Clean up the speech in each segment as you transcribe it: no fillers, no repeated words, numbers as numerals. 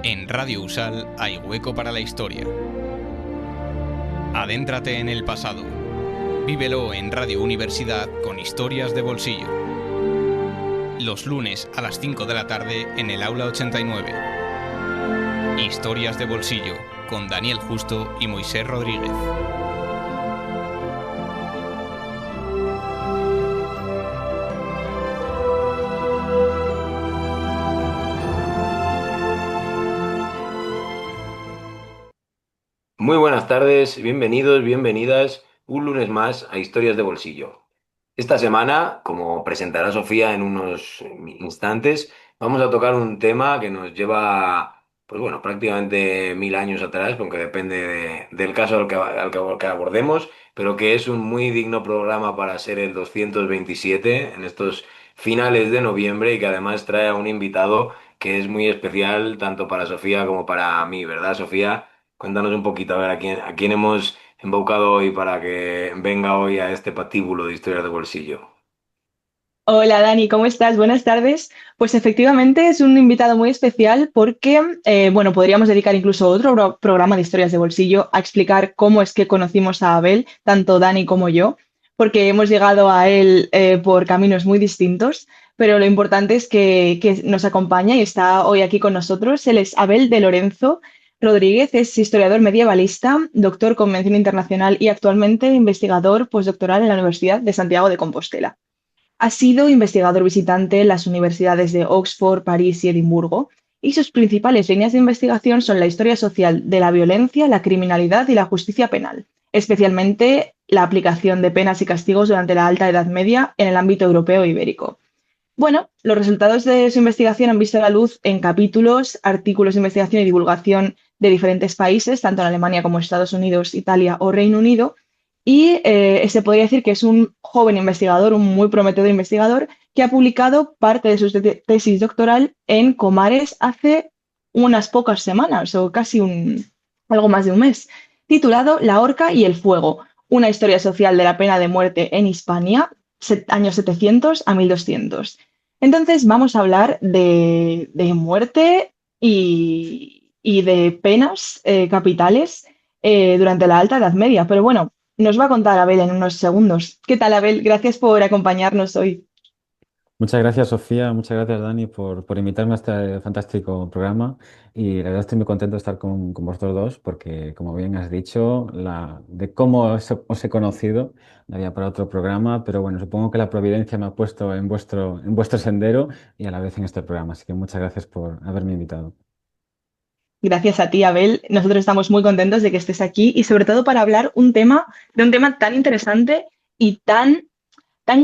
En Radio Usal hay hueco para la historia. Adéntrate en el pasado. Vívelo en Radio Universidad con historias de bolsillo. Los lunes a las 5 de la tarde en el Aula 89. Historias de bolsillo con Daniel Justo y Moisés Rodríguez. Muy buenas tardes, bienvenidos, bienvenidas un lunes más a Historias de Bolsillo. Esta semana, como presentará Sofía en unos instantes, vamos a tocar un tema que nos lleva, pues bueno, prácticamente 1000 años atrás, aunque depende del caso al que abordemos, pero que es un muy digno programa para ser el 227 en estos finales de noviembre y que además trae a un invitado que es muy especial tanto para Sofía como para mí, ¿verdad, Sofía? Cuéntanos un poquito, a ver, a quién hemos embaucado hoy para que venga hoy a este patíbulo de historias de bolsillo. Hola Dani, ¿cómo estás? Buenas tardes. Pues efectivamente es un invitado muy especial porque, bueno, podríamos dedicar incluso otro programa de historias de bolsillo a explicar cómo es que conocimos a Abel, tanto Dani como yo, porque hemos llegado a él por caminos muy distintos, pero lo importante es que nos acompaña y está hoy aquí con nosotros. Él es Abel de Lorenzo Rodríguez, es historiador medievalista, doctor con mención internacional y actualmente investigador postdoctoral en la Universidad de Santiago de Compostela. Ha sido investigador visitante en las universidades de Oxford, París y Edimburgo, y sus principales líneas de investigación son la historia social de la violencia, la criminalidad y la justicia penal, especialmente la aplicación de penas y castigos durante la Alta Edad Media en el ámbito europeo e ibérico. Bueno, los resultados de su investigación han visto la luz en capítulos, artículos de investigación y divulgación de diferentes países, tanto en Alemania como Estados Unidos, Italia o Reino Unido, y se podría decir que es un joven investigador, un muy prometedor investigador, que ha publicado parte de su tesis doctoral en Comares hace unas pocas semanas o algo más de un mes, titulado La horca y el fuego, una historia social de la pena de muerte en Hispania, años 700 a 1200. Entonces vamos a hablar de muerte y de penas capitales durante la Alta Edad Media. Pero bueno, nos va a contar Abel en unos segundos. ¿Qué tal, Abel? Gracias por acompañarnos hoy. Muchas gracias, Sofía. Muchas gracias, Dani, por invitarme a este fantástico programa. Y la verdad estoy muy contento de estar con vosotros dos, porque, como bien has dicho, de cómo os he conocido, daría para otro programa, pero bueno, supongo que la providencia me ha puesto en vuestro sendero y a la vez en este programa. Así que muchas gracias por haberme invitado. Gracias a ti, Abel. Nosotros estamos muy contentos de que estés aquí y sobre todo para hablar de un tema tan interesante y tan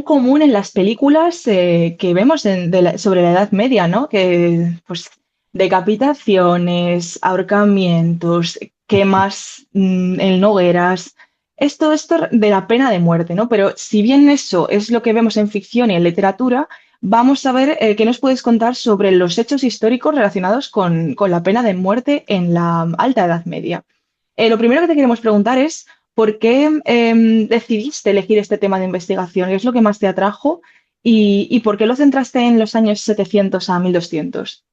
común en las películas que vemos sobre la Edad Media, ¿no? Que, pues, decapitaciones, ahorcamientos, quemas en hogueras, esto de la pena de muerte, ¿no? Pero si bien eso es lo que vemos en ficción y en literatura, vamos a ver qué nos puedes contar sobre los hechos históricos relacionados con la pena de muerte en la Alta Edad Media. Lo primero que te queremos preguntar es, ¿por qué decidiste elegir este tema de investigación? ¿Qué es lo que más te atrajo? ¿Y por qué lo centraste en los años 700 a 1200?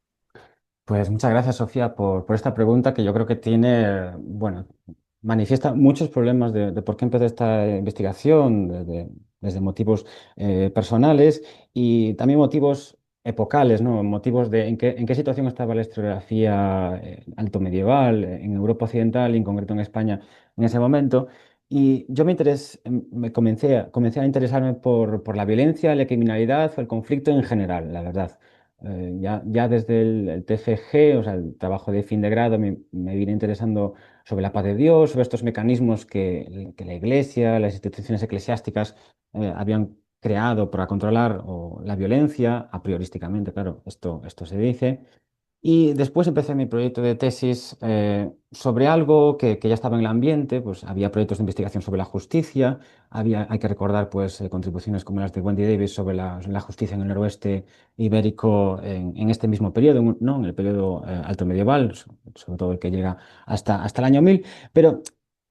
Pues muchas gracias, Sofía, por esta pregunta que yo creo que tiene, bueno, manifiesta muchos problemas de por qué empecé esta investigación, desde motivos personales y también motivos epocales, ¿no? Motivos de en qué situación estaba la historiografía alto medieval en Europa Occidental y en concreto en España en ese momento. Y yo comencé a interesarme por la violencia, la criminalidad o el conflicto en general, la verdad. Ya desde el TFG, o sea, el trabajo de fin de grado, me vine interesando sobre la paz de Dios, sobre estos mecanismos que la Iglesia, las instituciones eclesiásticas habían creado para controlar la violencia, a priorísticamente, claro, esto se dice. Y después empecé mi proyecto de tesis sobre algo que ya estaba en el ambiente, pues había proyectos de investigación sobre la justicia, hay que recordar pues contribuciones como las de Wendy Davis sobre la justicia en el noroeste ibérico en este mismo periodo, ¿no? En el periodo alto medieval, sobre todo el que llega hasta el año 1000. Pero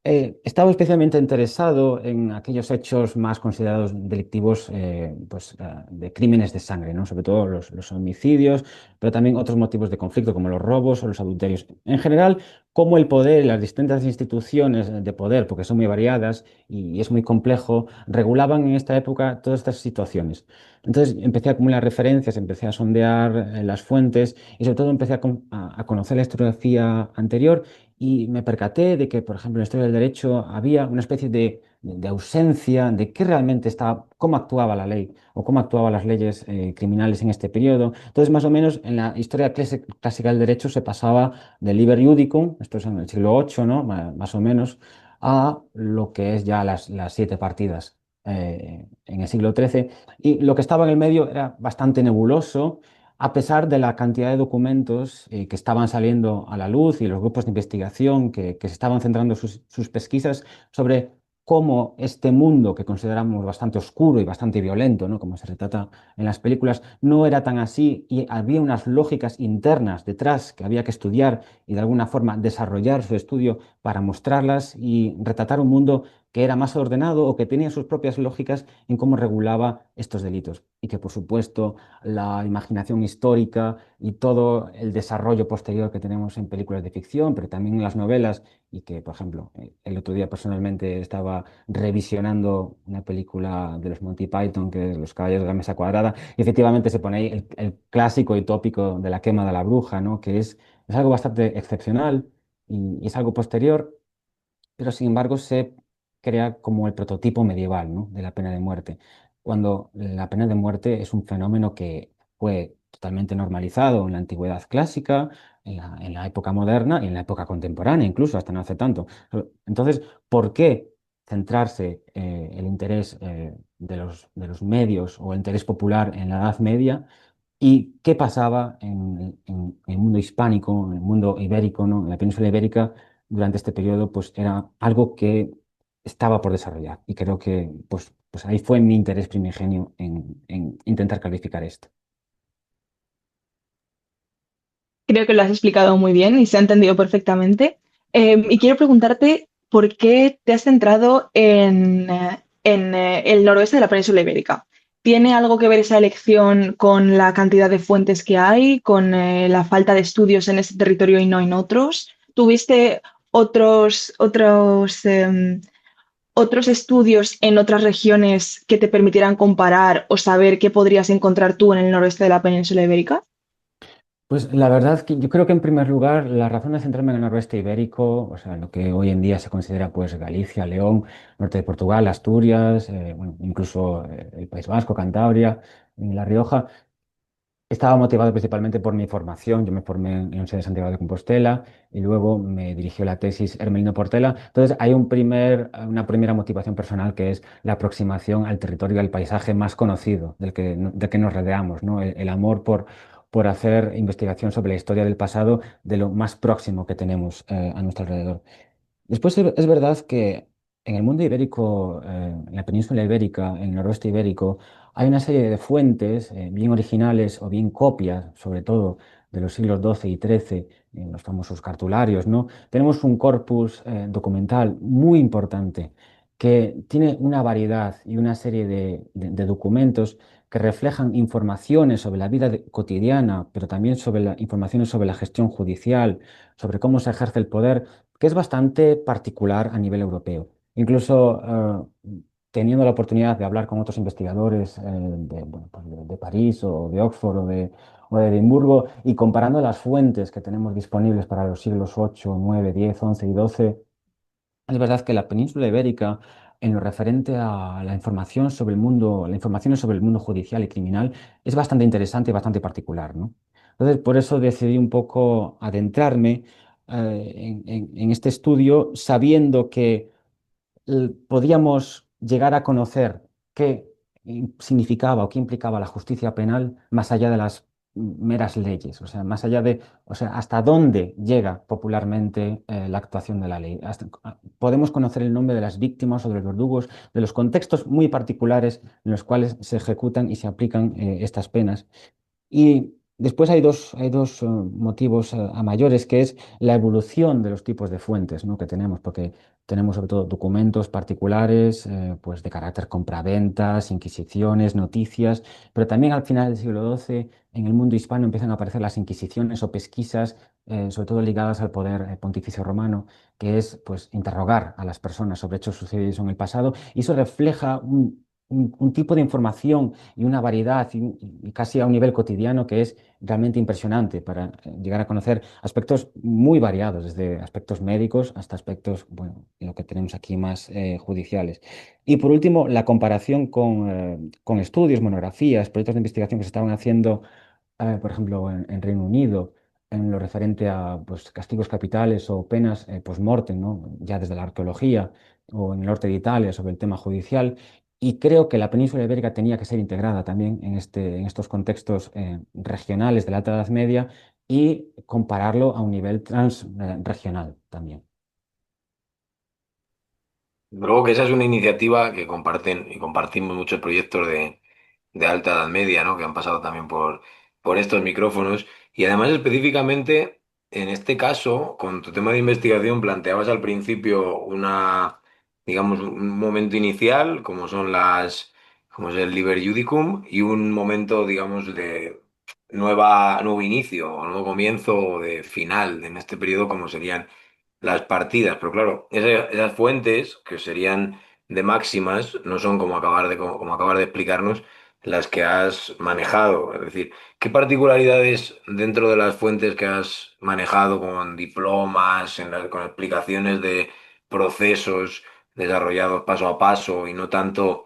Estaba especialmente interesado en aquellos hechos más considerados delictivos, de crímenes de sangre, ¿no? Sobre todo los homicidios, pero también otros motivos de conflicto como los robos o los adulterios. En general, cómo el poder y las distintas instituciones de poder, porque son muy variadas y es muy complejo, regulaban en esta época todas estas situaciones. Entonces empecé a acumular referencias, empecé a sondear las fuentes y sobre todo empecé a conocer la historiografía anterior y me percaté de que, por ejemplo, en la historia del derecho había una especie de ausencia de qué realmente estaba, cómo actuaba la ley o cómo actuaban las leyes criminales en este periodo. Entonces, más o menos, en la historia clásica del derecho se pasaba del Liber Iudicum, esto es en el siglo VIII, ¿no? Más o menos, a lo que es ya las siete partidas en el siglo XIII. Y lo que estaba en el medio era bastante nebuloso a pesar de la cantidad de documentos que estaban saliendo a la luz y los grupos de investigación que se estaban centrando sus pesquisas sobre cómo este mundo que consideramos bastante oscuro y bastante violento, ¿no? Como se retrata en las películas, no era tan así y había unas lógicas internas detrás que había que estudiar y de alguna forma desarrollar su estudio para mostrarlas y retratar un mundo que era más ordenado o que tenía sus propias lógicas en cómo regulaba estos delitos y que, por supuesto, la imaginación histórica y todo el desarrollo posterior que tenemos en películas de ficción, pero también en las novelas, y que, por ejemplo, el otro día personalmente estaba revisionando una película de los Monty Python, que es Los Caballeros de la Mesa Cuadrada, y efectivamente se pone ahí el clásico y tópico de la quema de la bruja, ¿no? Que es algo bastante excepcional y es algo posterior, pero sin embargo se crea como el prototipo medieval, ¿no? De la pena de muerte, cuando la pena de muerte es un fenómeno que fue totalmente normalizado en la antigüedad clásica, en la época moderna y en la época contemporánea, incluso hasta no hace tanto. Entonces, ¿por qué centrarse el interés de los medios o el interés popular en la Edad Media? ¿Y qué pasaba en el mundo hispánico, en el mundo ibérico, ¿no? En la península ibérica durante este periodo? Pues era algo que estaba por desarrollar y creo que pues ahí fue mi interés primigenio en intentar clarificar esto. Creo que lo has explicado muy bien y se ha entendido perfectamente. Y quiero preguntarte por qué te has centrado en el noroeste de la península ibérica. ¿Tiene algo que ver esa elección con la cantidad de fuentes que hay, con la falta de estudios en ese territorio y no en otros? ¿Tuviste otros estudios en otras regiones que te permitieran comparar o saber qué podrías encontrar tú en el noroeste de la península ibérica? Pues la verdad es que yo creo que en primer lugar la razón de centrarme en el noroeste ibérico, o sea, lo que hoy en día se considera pues Galicia, León, norte de Portugal, Asturias, bueno, incluso el País Vasco, Cantabria, La Rioja, estaba motivado principalmente por mi formación. Yo me formé en la Universidad de Santiago de Compostela y luego me dirigió la tesis Hermelino Portela. Entonces hay una primera motivación personal que es la aproximación al territorio, al paisaje más conocido del que nos rodeamos, ¿no? El amor por hacer investigación sobre la historia del pasado de lo más próximo que tenemos a nuestro alrededor. Después es verdad que en el mundo ibérico, en la península ibérica, en el noroeste ibérico, hay una serie de fuentes, bien originales o bien copias, sobre todo de los siglos XII y XIII, en los famosos cartularios, ¿no? Tenemos un corpus documental muy importante que tiene una variedad y una serie de documentos que reflejan informaciones sobre la vida cotidiana, pero también sobre informaciones sobre la gestión judicial, sobre cómo se ejerce el poder, que es bastante particular a nivel europeo. Incluso teniendo la oportunidad de hablar con otros investigadores bueno, pues de París o de Oxford o de Edimburgo y comparando las fuentes que tenemos disponibles para los siglos 8, 9, 10, 11 y 12, es verdad que la península ibérica, en lo referente a la información sobre el mundo, la información sobre el mundo judicial y criminal, es bastante interesante y bastante particular, ¿no? Entonces, por eso decidí un poco adentrarme en este estudio, sabiendo que podíamos llegar a conocer qué significaba o qué implicaba la justicia penal más allá de las meras leyes, o sea, más allá de, o sea, hasta dónde llega popularmente la actuación de la ley. Podemos conocer el nombre de las víctimas o de los verdugos, de los contextos muy particulares en los cuales se ejecutan y se aplican estas penas. Y Después hay dos motivos a mayores, que es la evolución de los tipos de fuentes, ¿no?, que tenemos, porque tenemos sobre todo documentos particulares, pues de carácter compraventas, inquisiciones, noticias, pero también al final del siglo XII en el mundo hispano empiezan a aparecer las inquisiciones o pesquisas, sobre todo ligadas al poder pontificio romano, que es pues interrogar a las personas sobre hechos sucedidos en el pasado, y eso refleja un tipo de información y una variedad y casi a un nivel cotidiano que es realmente impresionante para llegar a conocer aspectos muy variados, desde aspectos médicos hasta aspectos, bueno, lo que tenemos aquí más judiciales. Y por último, la comparación con estudios, monografías, proyectos de investigación que se estaban haciendo, por ejemplo, en Reino Unido, en lo referente a pues, castigos capitales o penas post-mortem, ¿no?, ya desde la arqueología, o en el norte de Italia sobre el tema judicial. Y creo que la península ibérica tenía que ser integrada también en estos contextos regionales de la Alta Edad Media, y compararlo a un nivel transregional también. Luego que esa es una iniciativa que comparten y compartimos muchos proyectos de alta edad media, ¿no? Que han pasado también por estos micrófonos. Y además, específicamente, en este caso, con tu tema de investigación, planteabas al principio digamos, un momento inicial, como es el Liber Judicum, y un momento, digamos, de nuevo inicio, o nuevo comienzo, o de final en este periodo, como serían las partidas. Pero claro, esas fuentes, que serían de máximas, no son como acabar de explicarnos las que has manejado. Es decir, ¿qué particularidades dentro de las fuentes que has manejado con diplomas, con explicaciones de procesos desarrollados paso a paso y no tanto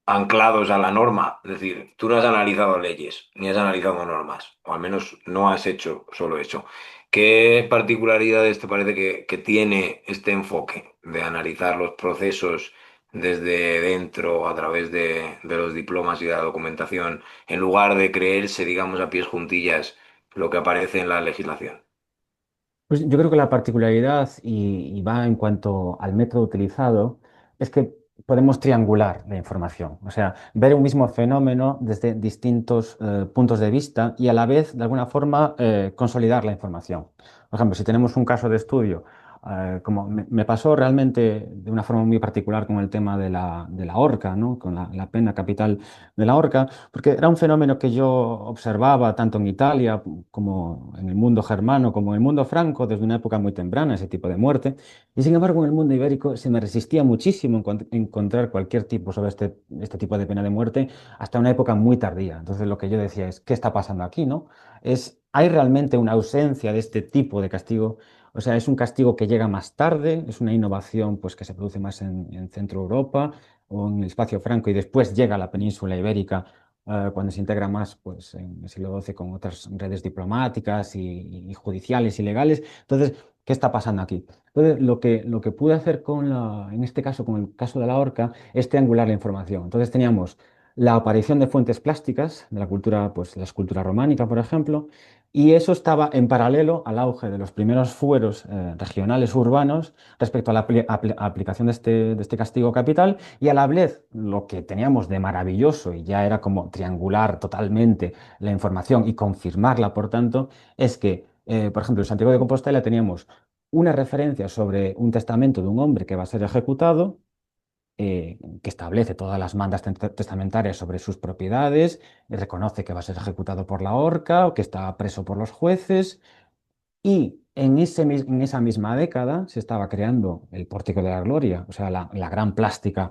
anclados a la norma? Es decir, tú no has analizado leyes, ni has analizado normas, o al menos no has hecho solo eso. ¿Qué particularidades te parece que tiene este enfoque de analizar los procesos desde dentro a través de los diplomas y de la documentación, en lugar de creerse, digamos, a pies juntillas lo que aparece en la legislación? Pues yo creo que la particularidad, y va en cuanto al método utilizado, es que podemos triangular la información, o sea, ver un mismo fenómeno desde distintos puntos de vista y a la vez, de alguna forma, consolidar la información. Por ejemplo, si tenemos un caso de estudio, como me pasó realmente de una forma muy particular con el tema de la horca, ¿no?, con la pena capital de la horca, porque era un fenómeno que yo observaba tanto en Italia como en el mundo germano, como en el mundo franco, desde una época muy temprana, ese tipo de muerte. Y sin embargo, en el mundo ibérico se me resistía muchísimo encontrar cualquier tipo sobre este tipo de pena de muerte hasta una época muy tardía. Entonces, lo que yo decía es, ¿qué está pasando aquí, no? ¿Hay realmente una ausencia de este tipo de castigo? O sea, es un castigo que llega más tarde, es una innovación pues, que se produce más en Centro Europa o en el espacio franco, y después llega a la península ibérica cuando se integra más pues, en el siglo XII con otras redes diplomáticas y judiciales y legales. Entonces, ¿qué está pasando aquí? Entonces, lo que pude hacer en este caso, con el caso de la horca, es triangular la información. Entonces, teníamos la aparición de fuentes plásticas de la cultura, pues la escultura románica, por ejemplo, y eso estaba en paralelo al auge de los primeros fueros regionales urbanos respecto a la aplicación de este castigo capital, y a la vez lo que teníamos de maravilloso, y ya era como triangular totalmente la información y confirmarla, por tanto, es que, por ejemplo, en Santiago de Compostela teníamos una referencia sobre un testamento de un hombre que va a ser ejecutado, que establece todas las mandas testamentarias sobre sus propiedades, y reconoce que va a ser ejecutado por la horca o que está preso por los jueces. Y en esa misma década se estaba creando el Pórtico de la Gloria, o sea, la gran plástica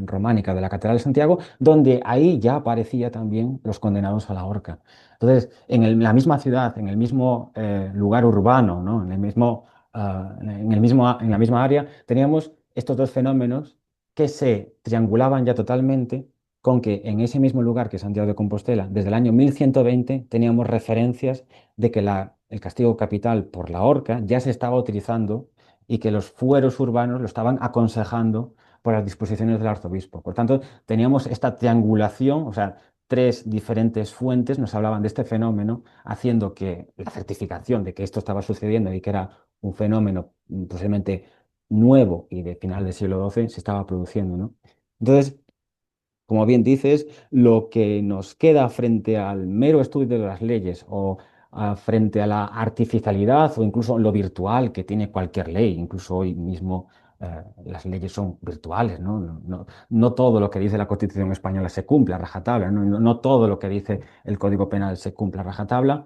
románica de la Catedral de Santiago, donde ahí ya aparecía también los condenados a la horca. Entonces, la misma ciudad, en el mismo lugar urbano, ¿no?, en el mismo, en la misma área, teníamos estos dos fenómenos que se triangulaban ya totalmente, con que en ese mismo lugar que es Santiago de Compostela, desde el año 1120 teníamos referencias de que el castigo capital por la horca ya se estaba utilizando, y que los fueros urbanos lo estaban aconsejando por las disposiciones del arzobispo. Por tanto, teníamos esta triangulación, o sea, tres diferentes fuentes nos hablaban de este fenómeno, haciendo que la certificación de que esto estaba sucediendo y que era un fenómeno posiblemente nuevo y de final del siglo XII se estaba produciendo, ¿no? Entonces, como bien dices, lo que nos queda frente al mero estudio de las leyes o frente a la artificialidad o incluso lo virtual que tiene cualquier ley, incluso hoy mismo las leyes son virtuales, ¿no? No todo lo que dice la Constitución española se cumple a rajatabla, ¿no? No todo lo que dice el Código Penal se cumple a rajatabla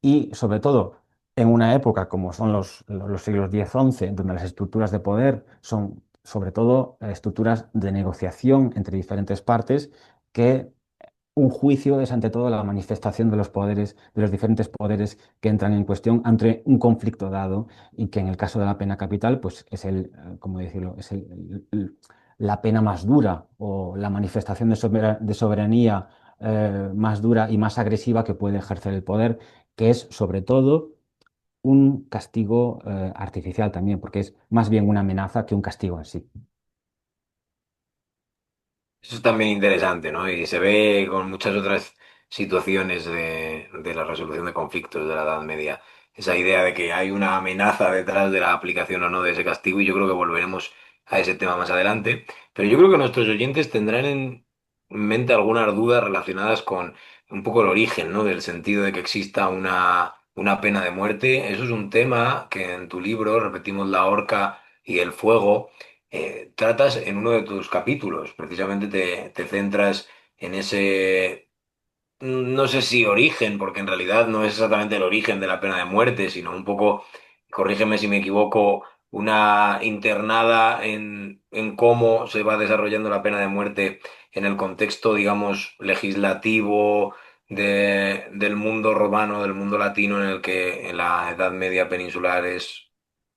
y sobre todo en una época como son los siglos X-XI, donde las estructuras de poder son sobre todo estructuras de negociación entre diferentes partes, que un juicio es ante todo la manifestación de los poderes, de los diferentes poderes que entran en cuestión ante un conflicto dado y que en el caso de la pena capital, pues es ¿cómo decirlo? Es la pena más dura o la manifestación de soberanía más dura y más agresiva que puede ejercer el poder, que es sobre todo un castigo artificial también, porque es más bien una amenaza que un castigo en sí. Eso es también interesante, ¿no? Y se ve con muchas otras situaciones de la resolución de conflictos de la Edad Media. Esa idea de que hay una amenaza detrás de la aplicación o no de ese castigo, y yo creo que volveremos a ese tema más adelante. Pero yo creo que nuestros oyentes tendrán en mente algunas dudas relacionadas con un poco el origen, ¿no? Del sentido de que exista una pena de muerte. Eso es un tema que en tu libro repetimos la horca y el fuego tratas en uno de tus capítulos. Precisamente te centras en ese, no sé si origen, porque en realidad no es exactamente el origen de la pena de muerte, sino un poco, corrígeme si me equivoco, una internada en cómo se va desarrollando la pena de muerte en el contexto, digamos, legislativo del mundo romano, del mundo latino, en el que en la Edad Media peninsular es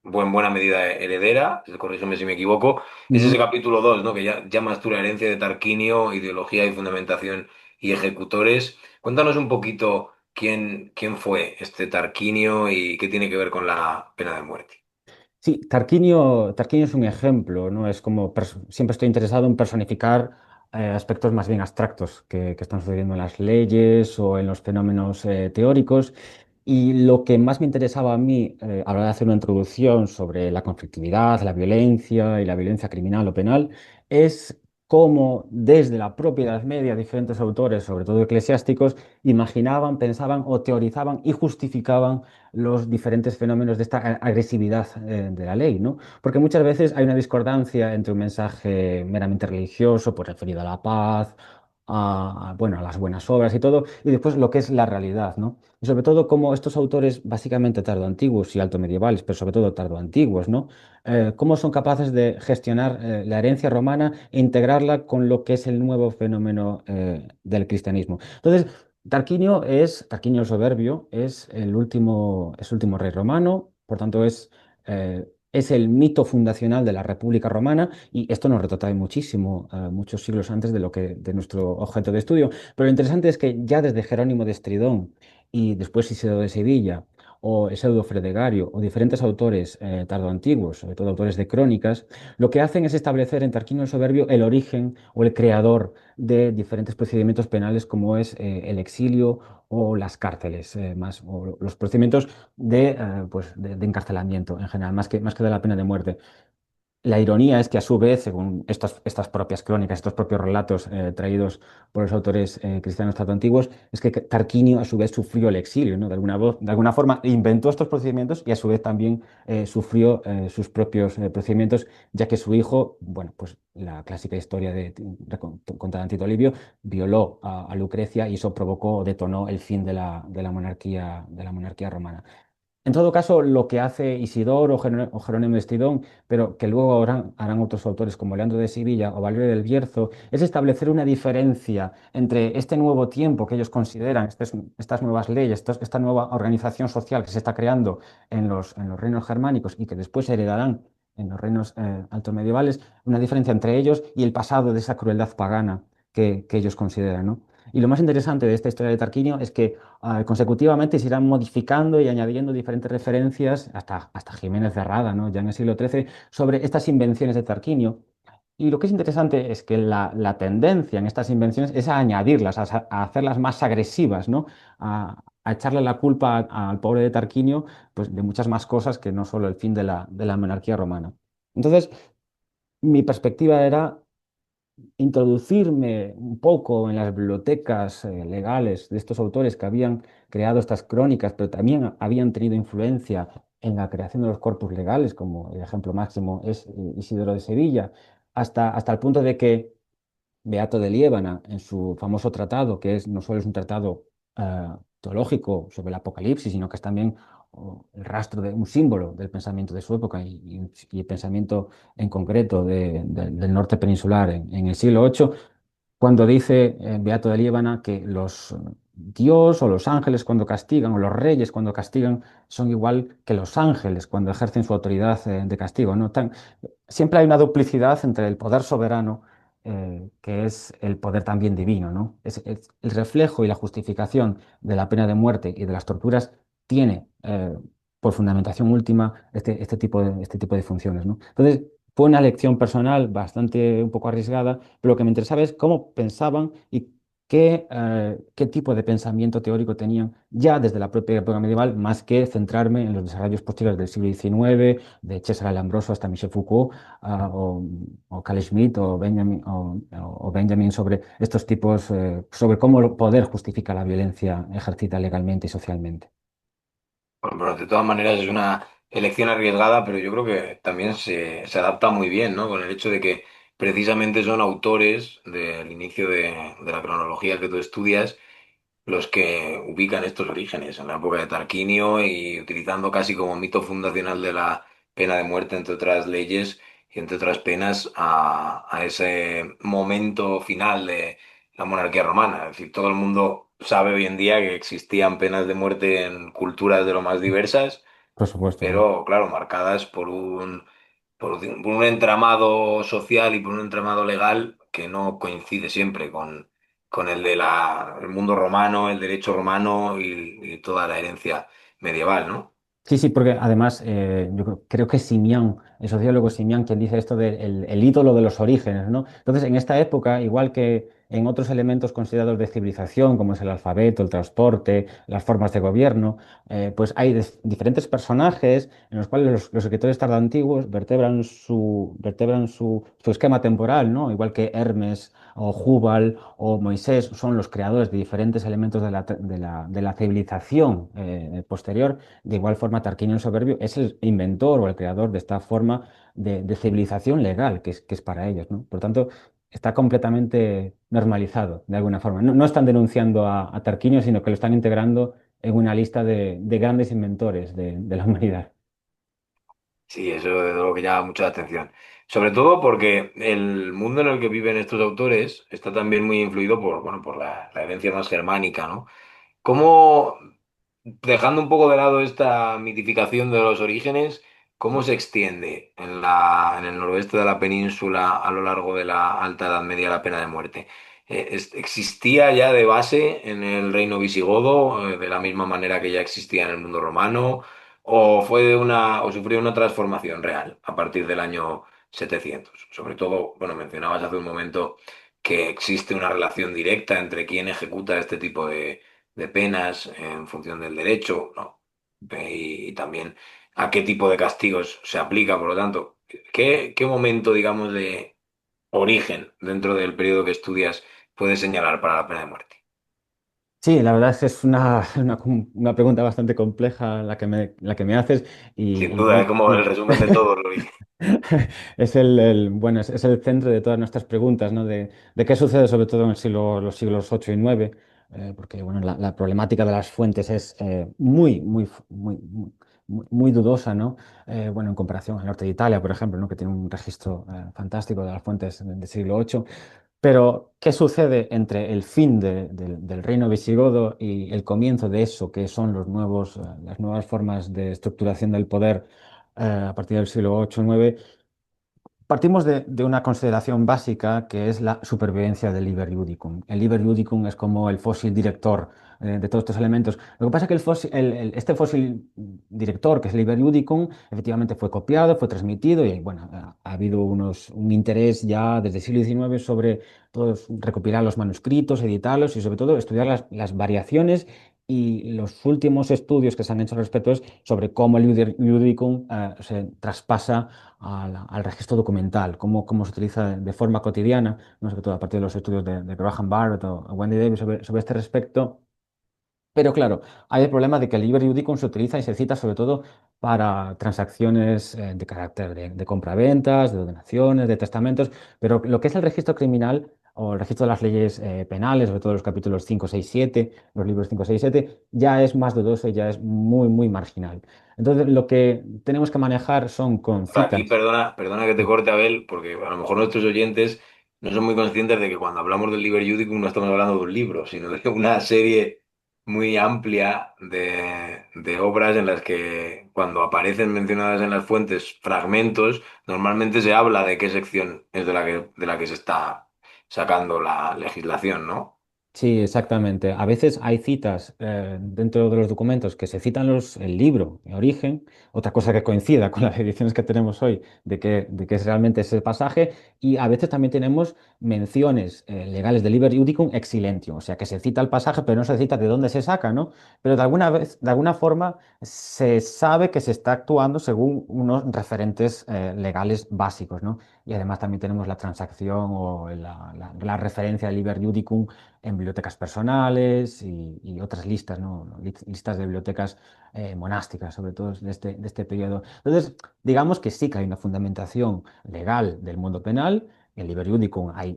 en buena medida heredera, corrígeme si me equivoco. Es ese Ujú. capítulo 2, ¿no? Que ya llamas tú la herencia de Tarquinio, ideología y fundamentación y ejecutores. Cuéntanos un poquito quién fue este Tarquinio y qué tiene que ver con la pena de muerte. Sí, Tarquinio es un ejemplo, ¿no? Es como siempre estoy interesado en personificar aspectos más bien abstractos que están sucediendo en las leyes o en los fenómenos teóricos. Y lo que más me interesaba a mí a la hora de hacer una introducción sobre la conflictividad, la violencia y la violencia criminal o penal es cómo desde la propia Edad Media diferentes autores, sobre todo eclesiásticos, imaginaban, pensaban o teorizaban y justificaban los diferentes fenómenos de esta agresividad de la ley, ¿no? Porque muchas veces hay una discordancia entre un mensaje meramente religioso, pues referido a la paz, bueno, a las buenas obras y todo, y después lo que es la realidad, ¿no? Y sobre todo cómo estos autores, básicamente tardoantiguos y altomedievales, pero sobre todo tardoantiguos, ¿no? Cómo son capaces de gestionar la herencia romana e integrarla con lo que es el nuevo fenómeno del cristianismo. Entonces, Tarquinio el Soberbio, es el último rey romano, por tanto es el mito fundacional de la República Romana y esto nos retrotrae muchísimo, muchos siglos antes de nuestro objeto de estudio. Pero lo interesante es que ya desde Jerónimo de Estridón y después Isidoro de Sevilla o Pseudo Fredegario o diferentes autores tardoantiguos, sobre todo autores de crónicas, lo que hacen es establecer en Tarquinio el Soberbio el origen o el creador de diferentes procedimientos penales como es el exilio o las cárceles, o los procedimientos de encarcelamiento en general, más que de la pena de muerte. La ironía es que a su vez, según estas propias crónicas, estos propios relatos traídos por los autores cristianos tanto antiguos, es que Tarquinio a su vez sufrió el exilio, ¿no? De alguna forma inventó estos procedimientos y a su vez también sufrió sus propios procedimientos, ya que su hijo, bueno, pues la clásica historia contada en Tito Livio, violó a Lucrecia y eso provocó o detonó el fin de la monarquía romana. En todo caso, lo que hace Isidoro o Jerónimo de Estridón, pero que luego harán otros autores como Leandro de Sevilla o Valerio del Bierzo, es establecer una diferencia entre este nuevo tiempo que ellos consideran, estas nuevas leyes, esta nueva organización social que se está creando en los reinos germánicos y que después se heredarán en los reinos altomedievales, una diferencia entre ellos y el pasado de esa crueldad pagana que ellos consideran, ¿no? Y lo más interesante de esta historia de Tarquinio es que consecutivamente se irán modificando y añadiendo diferentes referencias hasta Jiménez de Rada, ¿no? Ya en el siglo XIII, sobre estas invenciones de Tarquinio. Y lo que es interesante es que la tendencia en estas invenciones es a añadirlas, a hacerlas más agresivas, ¿no? A echarle la culpa al pobre de Tarquinio, pues, de muchas más cosas que no solo el fin de la monarquía romana. Entonces, mi perspectiva era introducirme un poco en las bibliotecas legales de estos autores que habían creado estas crónicas, pero también habían tenido influencia en la creación de los corpus legales, como el ejemplo máximo es Isidoro de Sevilla, hasta el punto de que Beato de Liébana, en su famoso tratado, que es, no solo es un tratado teológico sobre el Apocalipsis, sino que es también el rastro de un símbolo del pensamiento de su época y el pensamiento en concreto del norte peninsular en el siglo VIII, cuando dice Beato de Liébana que los Dios o los ángeles cuando castigan, o los reyes cuando castigan, son igual que los ángeles cuando ejercen su autoridad de castigo, ¿no? Siempre hay una duplicidad entre el poder soberano, que es el poder también divino, ¿no? Es el reflejo y la justificación de la pena de muerte y de las torturas tiene por fundamentación última este tipo de funciones, ¿no? Entonces, fue una lección personal bastante un poco arriesgada, pero lo que me interesaba es cómo pensaban y qué tipo de pensamiento teórico tenían ya desde la propia época medieval, más que centrarme en los desarrollos posteriores del siglo XIX, de César Alambroso hasta Michel Foucault, o Carl Schmitt o Benjamin sobre estos tipos, sobre cómo el poder justifica la violencia ejercida legalmente y socialmente. Bueno, de todas maneras es una elección arriesgada, pero yo creo que también se adapta muy bien, ¿no? Con el hecho de que precisamente son autores del inicio de la cronología que tú estudias los que ubican estos orígenes en la época de Tarquinio y utilizando casi como mito fundacional de la pena de muerte, entre otras leyes y entre otras penas, a ese momento final de la monarquía romana. Es decir, todo el mundo sabe hoy en día que existían penas de muerte en culturas de lo más diversas, Por supuesto, sí. pero claro, marcadas por un entramado social y por un entramado legal que no coincide siempre con el el mundo romano, el derecho romano y toda la herencia medieval, ¿no? Sí, sí, porque además yo creo que es Simión, el sociólogo Simión, quien dice esto del el ídolo de los orígenes, ¿no? Entonces, en esta época, igual que en otros elementos considerados de civilización, como es el alfabeto, el transporte, las formas de gobierno, pues hay diferentes personajes en los cuales los escritores tardoantiguos vertebran su esquema temporal, ¿no? Igual que Hermes o Júbal o Moisés son los creadores de diferentes elementos de la civilización posterior. De igual forma, Tarquinio el Soberbio es el inventor o el creador de esta forma de civilización legal que es para ellos, ¿no? Por tanto, está completamente normalizado de alguna forma. No están denunciando a Tarquinio, sino que lo están integrando en una lista de grandes inventores de la humanidad. Sí, eso desde luego que llama mucho la atención. Sobre todo porque el mundo en el que viven estos autores está también muy influido por, bueno, por la herencia más germánica, ¿no? ¿Cómo, dejando un poco de lado esta mitificación de los orígenes, cómo se extiende en el noroeste de la península a lo largo de la Alta Edad Media la pena de muerte? ¿Existía ya de base en el reino visigodo, de la misma manera que ya existía en el mundo romano, o o sufrió una transformación real a partir del año 700? Sobre todo, bueno, mencionabas hace un momento que existe una relación directa entre quién ejecuta este tipo de penas en función del derecho, ¿no? Y también a qué tipo de castigos se aplica, por lo tanto, qué momento, digamos, de origen dentro del periodo que estudias puedes señalar para la pena de muerte? Sí, la verdad es que es una pregunta bastante compleja la que me haces Sin y duda, bueno, es como el resumen de todo el origen. es bueno, es el centro de todas nuestras preguntas, ¿no? De qué sucede sobre todo en los siglos 8 y 9, porque bueno, la problemática de las fuentes es muy dudosa, ¿no? Bueno, en comparación al norte de Italia, por ejemplo, ¿no? Que tiene un registro fantástico de las fuentes del siglo VIII. Pero, ¿qué sucede entre el fin del reino visigodo y el comienzo de eso, que son las nuevas formas de estructuración del poder a partir del siglo VIII-IX? Partimos de una consideración básica que es la supervivencia del Liber Iudicum. El Liber Iudicum es como el fósil director de todos estos elementos. Lo que pasa es que este fósil director, que es el Liber Iudicum, efectivamente fue copiado, fue transmitido y bueno, ha habido un interés ya desde el siglo XIX sobre recopilar los manuscritos, editarlos y sobre todo estudiar las variaciones y los últimos estudios que se han hecho al respecto es sobre cómo el Iudicum se traspasa al registro documental, cómo se utiliza de forma cotidiana, no sé, todo a partir de los estudios de Graham Barrett o Wendy Davis sobre este respecto. Pero claro, hay el problema de que el Liber Iudicum se utiliza y se cita sobre todo para transacciones de carácter de compraventas, de donaciones, de testamentos, pero lo que es el registro criminal o el registro de las leyes penales, sobre todo los capítulos 5, 6, 7, los libros 5, 6, 7, ya es más dudoso y ya es muy, muy marginal. Entonces, lo que tenemos que manejar son con Aquí, citas. perdona que te corte, Abel, porque a lo mejor nuestros oyentes no son muy conscientes de que cuando hablamos del Liber Iudicum no estamos hablando de un libro, sino de una serie muy amplia de obras en las que cuando aparecen mencionadas en las fuentes fragmentos, normalmente se habla de qué sección es de la que se está sacando la legislación, ¿no? Sí, exactamente. A veces hay citas dentro de los documentos que se citan el libro, el origen, otra cosa que coincida con las ediciones que tenemos hoy de que es realmente ese pasaje, y a veces también tenemos menciones legales del Liber Iudicum ex silentio, o sea que se cita el pasaje pero no se cita de dónde se saca, ¿no? Pero de alguna forma se sabe que se está actuando según unos referentes legales básicos, ¿no? Y además también tenemos la transacción o la referencia del Liber Iudicum en bibliotecas personales y otras listas, ¿no? Listas de bibliotecas monásticas, sobre todo de este periodo. Entonces, digamos que sí que hay una fundamentación legal del mundo penal. En Liber Iudicum hay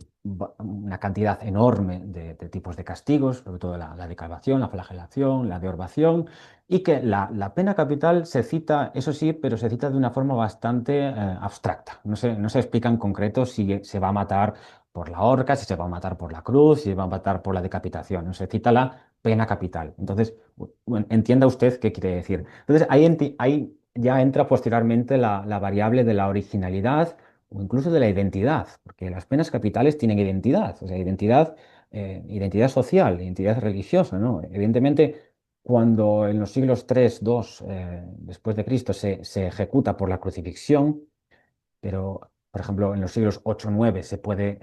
una cantidad enorme de tipos de castigos, sobre todo la declavación, la flagelación, la deorbación, y que la pena capital se cita, eso sí, pero se cita de una forma bastante abstracta. No se explica en concreto si se va a matar por la horca, si se va a matar por la cruz, si se va a matar por la decapitación. No se cita la pena capital. Entonces, bueno, entienda usted qué quiere decir. Entonces, ahí ya entra posteriormente la variable de la originalidad o incluso de la identidad, porque las penas capitales tienen identidad, o sea, identidad social, identidad religiosa, ¿no? Evidentemente, cuando en los siglos 3, 2 después de Cristo se ejecuta por la crucifixión, pero, por ejemplo, en los siglos 8 o 9 se puede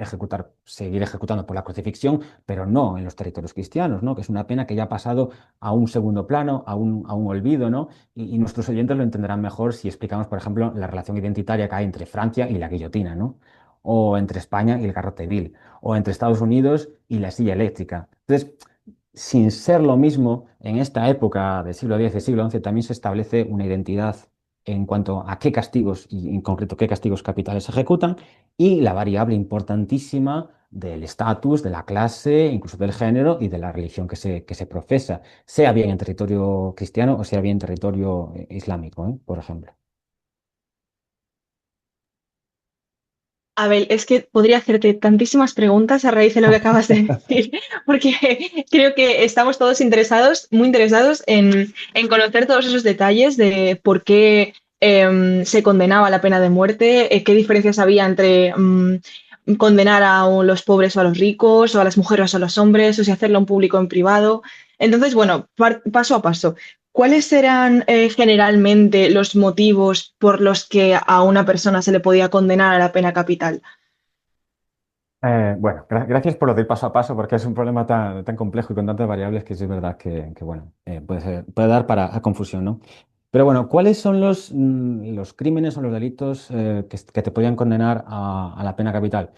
seguir ejecutando por la crucifixión, pero no en los territorios cristianos, ¿no? Que es una pena que ya ha pasado a un segundo plano, a un olvido, ¿no? Y nuestros oyentes lo entenderán mejor si explicamos, por ejemplo, la relación identitaria que hay entre Francia y la guillotina, ¿no? O entre España y el garrote vil, o entre Estados Unidos y la silla eléctrica. Entonces, sin ser lo mismo, en esta época del siglo X y siglo XI también se establece una identidad en cuanto a qué castigos, y en concreto qué castigos capitales se ejecutan, y la variable importantísima del estatus, de la clase, incluso del género y de la religión que se profesa, sea bien en territorio cristiano o sea bien en territorio islámico, por ejemplo. Abel, es que podría hacerte tantísimas preguntas a raíz de lo que acabas de decir, porque creo que estamos todos interesados, muy interesados en conocer todos esos detalles de por qué se condenaba la pena de muerte, qué diferencias había entre condenar a los pobres o a los ricos, o a las mujeres o a los hombres, o si hacerlo en público o en privado. Entonces, bueno, paso a paso. ¿Cuáles eran generalmente los motivos por los que a una persona se le podía condenar a la pena capital? Bueno, gracias por lo del paso a paso, porque es un problema tan complejo y con tantas variables que sí es verdad que, bueno, puede dar para a confusión, ¿no? Pero bueno, ¿cuáles son los crímenes o los delitos que te podían condenar a la pena capital?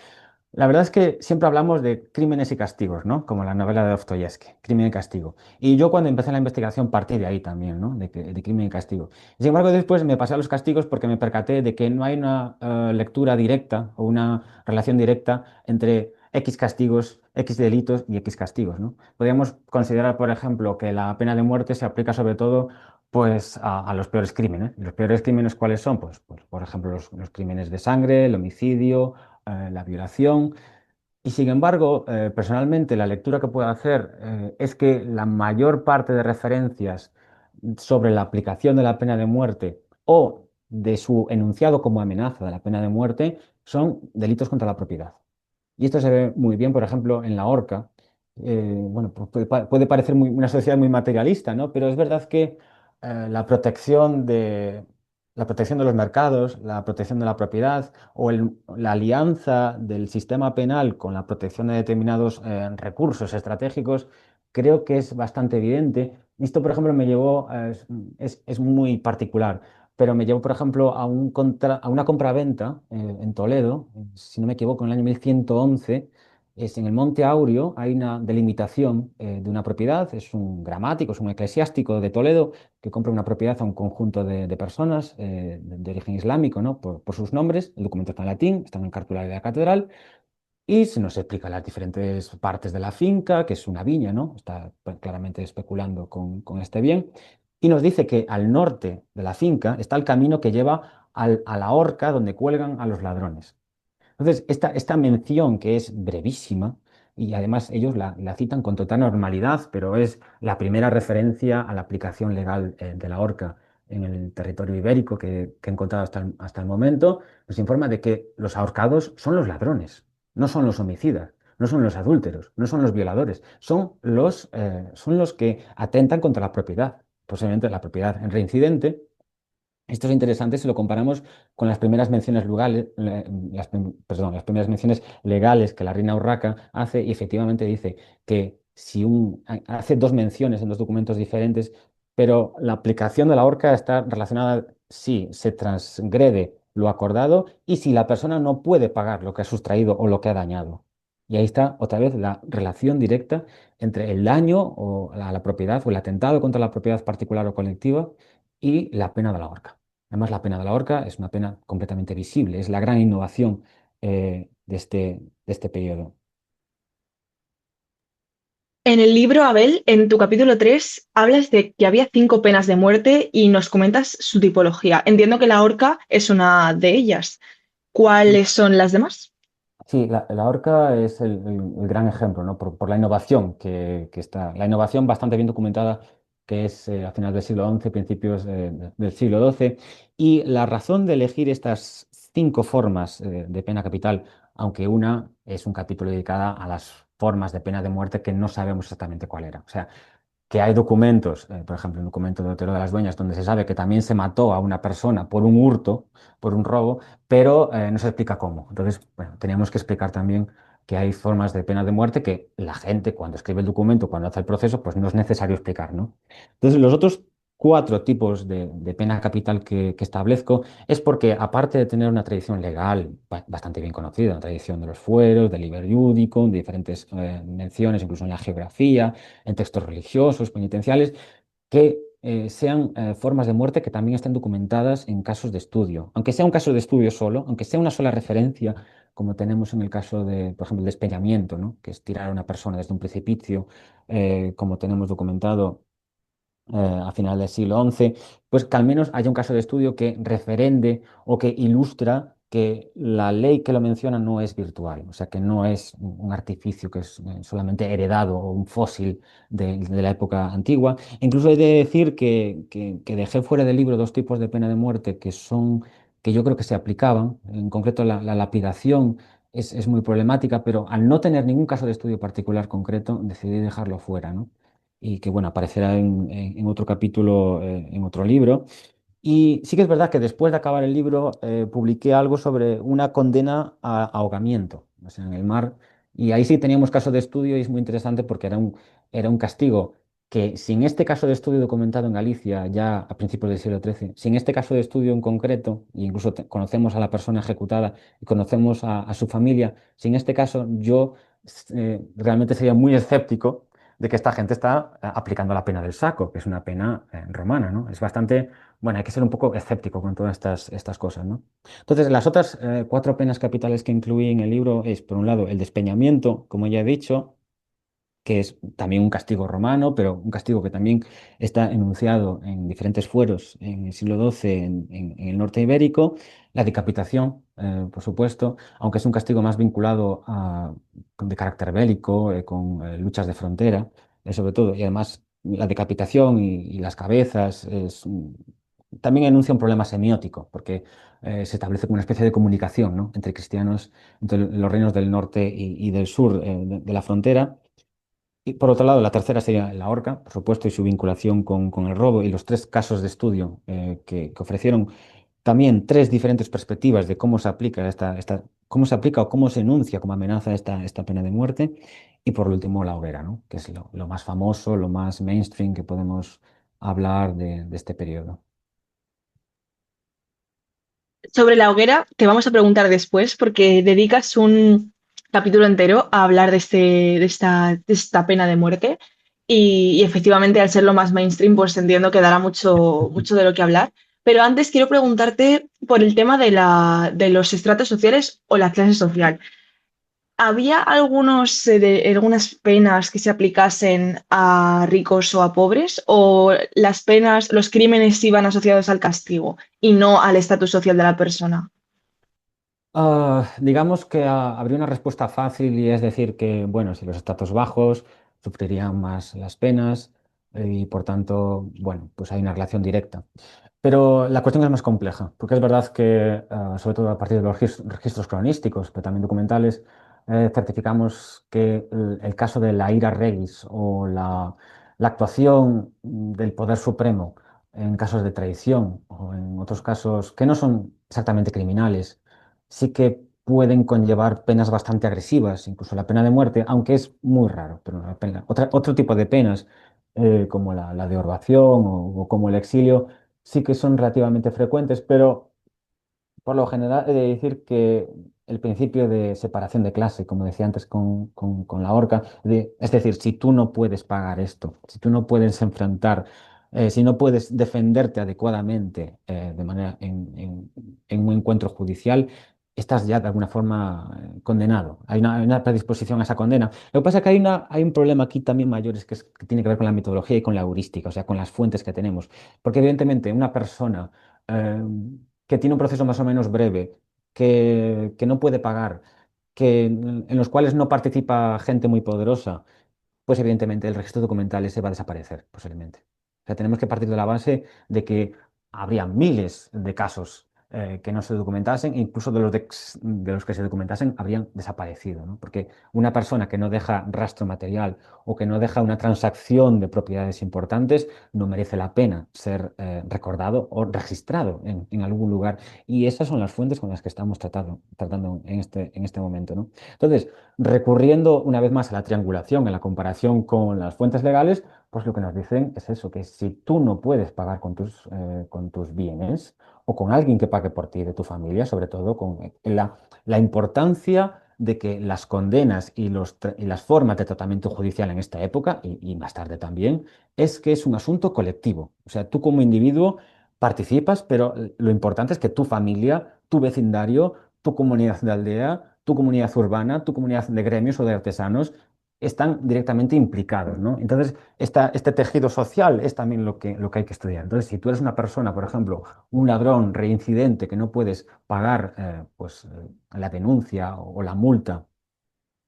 La verdad es que siempre hablamos de crímenes y castigos, ¿no? Como la novela de Dostoyevsky, Crimen y Castigo. Y yo cuando empecé la investigación partí de ahí también, ¿no? De crimen y castigo. Sin embargo, después me pasé a los castigos porque me percaté de que no hay una lectura directa o una relación directa entre X castigos, X delitos y X castigos, ¿no? Podríamos considerar, por ejemplo, que la pena de muerte se aplica sobre todo pues, a los peores crímenes. ¿Y los peores crímenes cuáles son? Pues, por ejemplo, los crímenes de sangre, el homicidio, la violación. Y sin embargo, personalmente la lectura que puedo hacer es que la mayor parte de referencias sobre la aplicación de la pena de muerte o de su enunciado como amenaza de la pena de muerte son delitos contra la propiedad. Y esto se ve muy bien, por ejemplo, en la horca. Bueno, pues puede parecer una sociedad muy materialista, ¿no? Pero es verdad que la la protección de los mercados, la protección de la propiedad o la alianza del sistema penal con la protección de determinados recursos estratégicos creo que es bastante evidente. Esto, por ejemplo, me llevó, es muy particular, pero me llevó, por ejemplo, a una compraventa en Toledo, si no me equivoco, en el año 1111. Es en el Monte Aurio, hay una delimitación de una propiedad, es un gramático, es un eclesiástico de Toledo que compra una propiedad a un conjunto de personas de origen islámico, ¿no? Por sus nombres. El documento está en latín, está en el cartulario de la catedral y se nos explica las diferentes partes de la finca, que es una viña, ¿no? Está pues, claramente especulando con este bien. Y nos dice que al norte de la finca está el camino que lleva a la horca donde cuelgan a los ladrones. Entonces, esta mención que es brevísima, y además ellos la citan con total normalidad, pero es la primera referencia a la aplicación legal de la horca en el territorio ibérico que he encontrado hasta el momento, nos informa de que los ahorcados son los ladrones, no son los homicidas, no son los adúlteros, no son los violadores, son los que atentan contra la propiedad, posiblemente la propiedad en reincidente. Esto es interesante si lo comparamos con las primeras menciones legales, las primeras menciones legales que la reina Urraca hace y efectivamente dice que hace dos menciones en dos documentos diferentes, pero la aplicación de la horca está relacionada si se transgrede lo acordado y si la persona no puede pagar lo que ha sustraído o lo que ha dañado. Y ahí está otra vez la relación directa entre el daño a la propiedad o el atentado contra la propiedad particular o colectiva y la pena de la horca. Además, la pena de la horca es una pena completamente visible, es la gran innovación de este periodo. En el libro, Abel, en tu capítulo 3 hablas de que había 5 penas de muerte y nos comentas su tipología. Entiendo que la horca es una de ellas. ¿Cuáles son las demás? Sí, la horca es el gran ejemplo, ¿no? Por la innovación que está, la innovación bastante bien documentada que es a finales del siglo XI, principios del siglo XII, y la razón de elegir estas 5 formas de pena capital, aunque una es un capítulo dedicado a las formas de pena de muerte que no sabemos exactamente cuál era. O sea, que hay documentos, por ejemplo, un documento de Otero de las Dueñas, donde se sabe que también se mató a una persona por un hurto, por un robo, pero no se explica cómo. Entonces, bueno, teníamos que explicar también que hay formas de pena de muerte que la gente, cuando escribe el documento, cuando hace el proceso, pues no es necesario explicar, ¿no? Entonces, los otros 4 tipos de pena capital que establezco es porque, aparte de tener una tradición legal bastante bien conocida, una tradición de los fueros, del liber iudicum, de diferentes menciones, incluso en la geografía, en textos religiosos, penitenciales, que sean formas de muerte que también estén documentadas en casos de estudio. Aunque sea un caso de estudio solo, aunque sea una sola referencia, como tenemos en el caso de, por ejemplo, el despeñamiento, ¿no? Que es tirar a una persona desde un precipicio, como tenemos documentado a final del siglo XI, pues que al menos haya un caso de estudio que referende o que ilustra que la ley que lo menciona no es virtual, o sea, que no es un artificio que es solamente heredado o un fósil de la época antigua. Incluso he de decir que dejé fuera del libro 2 tipos de pena de muerte que yo creo que se aplicaban. En concreto, la lapidación es muy problemática, pero al no tener ningún caso de estudio particular concreto, decidí dejarlo fuera, ¿no? Y que bueno, aparecerá en otro capítulo, en otro libro. Y sí que es verdad que después de acabar el libro publiqué algo sobre una condena a ahogamiento, o sea, en el mar. Y ahí sí teníamos caso de estudio y es muy interesante porque era un castigo que sin este caso de estudio documentado en Galicia ya a principios del siglo XIII, sin este caso de estudio en concreto, e incluso conocemos a la persona ejecutada y conocemos a su familia, sin este caso yo realmente sería muy escéptico de que esta gente está aplicando la pena del saco, que es una pena romana, ¿no? Es bastante, bueno, hay que ser un poco escéptico con todas estas cosas, ¿no? Entonces, las otras 4 penas capitales que incluí en el libro es, por un lado, el despeñamiento, como ya he dicho, que es también un castigo romano, pero un castigo que también está enunciado en diferentes fueros en el siglo XII en el norte ibérico. La decapitación, por supuesto, aunque es un castigo más vinculado de carácter bélico, con luchas de frontera, sobre todo, y además la decapitación y las cabezas también enuncia un problema semiótico, porque se establece como una especie de comunicación, ¿no? Entre cristianos, entre los reinos del norte y del sur de la frontera. Y por otro lado, la tercera sería la horca, por supuesto, y su vinculación con el robo y los 3 casos de estudio que ofrecieron también 3 diferentes perspectivas de cómo se aplica esta cómo se aplica o cómo se enuncia como amenaza esta pena de muerte. Y por último, la hoguera, ¿no? Que es lo más famoso, lo más mainstream que podemos hablar de este periodo. Sobre la hoguera, te vamos a preguntar después, porque dedicas un capítulo entero a hablar de esta pena de muerte. Y efectivamente, al ser lo más mainstream, pues entiendo que dará mucho de lo que hablar. Pero antes quiero preguntarte por el tema de los estratos sociales o la clase social. ¿Había algunas penas que se aplicasen a ricos o a pobres? ¿O las penas, los crímenes iban asociados al castigo y no al estatus social de la persona? Digamos que habría una respuesta fácil y es decir que, bueno, si los estratos bajos sufrirían más las penas y por tanto, bueno, pues hay una relación directa. Pero la cuestión es más compleja, porque es verdad que, sobre todo a partir de los registros cronísticos, pero también documentales, certificamos que el caso de la ira regis o la actuación del poder supremo en casos de traición o en otros casos que no son exactamente criminales, sí que pueden conllevar penas bastante agresivas, incluso la pena de muerte, aunque es muy raro, pero otro tipo de penas, como la de orbación o como el exilio sí que son relativamente frecuentes, pero por lo general he de decir que el principio de separación de clase, como decía antes con la horca, es decir, si tú no puedes pagar esto, si tú no puedes enfrentar, si no puedes defenderte adecuadamente de manera en un encuentro judicial, estás ya de alguna forma condenado. Hay una predisposición a esa condena. Lo que pasa es que hay un problema aquí también mayor, que tiene que ver con la metodología y con la heurística, o sea, con las fuentes que tenemos. Porque evidentemente una persona eh, que tiene un proceso más o menos breve, que no puede pagar, en los cuales no participa gente muy poderosa, pues evidentemente el registro documental ese va a desaparecer posiblemente. O sea, tenemos que partir de la base de que habría miles de casos que no se documentasen, e incluso de los que se documentasen habrían desaparecido, ¿no? Porque una persona que no deja rastro material o que no deja una transacción de propiedades importantes no merece la pena ser recordado o registrado en algún lugar. Y esas son las fuentes con las que estamos tratando en este momento, ¿no? Entonces, recurriendo una vez más a la triangulación, en la comparación con las fuentes legales, pues lo que nos dicen es eso, que si tú no puedes pagar con tus bienes o con alguien que pague por ti de tu familia, sobre todo con la importancia de que las condenas y las formas de tratamiento judicial en esta época y más tarde también, es que es un asunto colectivo. O sea, tú como individuo participas, pero lo importante es que tu familia, tu vecindario, tu comunidad de aldea, tu comunidad urbana, tu comunidad de gremios o de artesanos están directamente implicados, ¿no? Entonces, este tejido social es también lo que hay que estudiar. Entonces, si tú eres una persona, por ejemplo, un ladrón reincidente que no puedes pagar la denuncia o la multa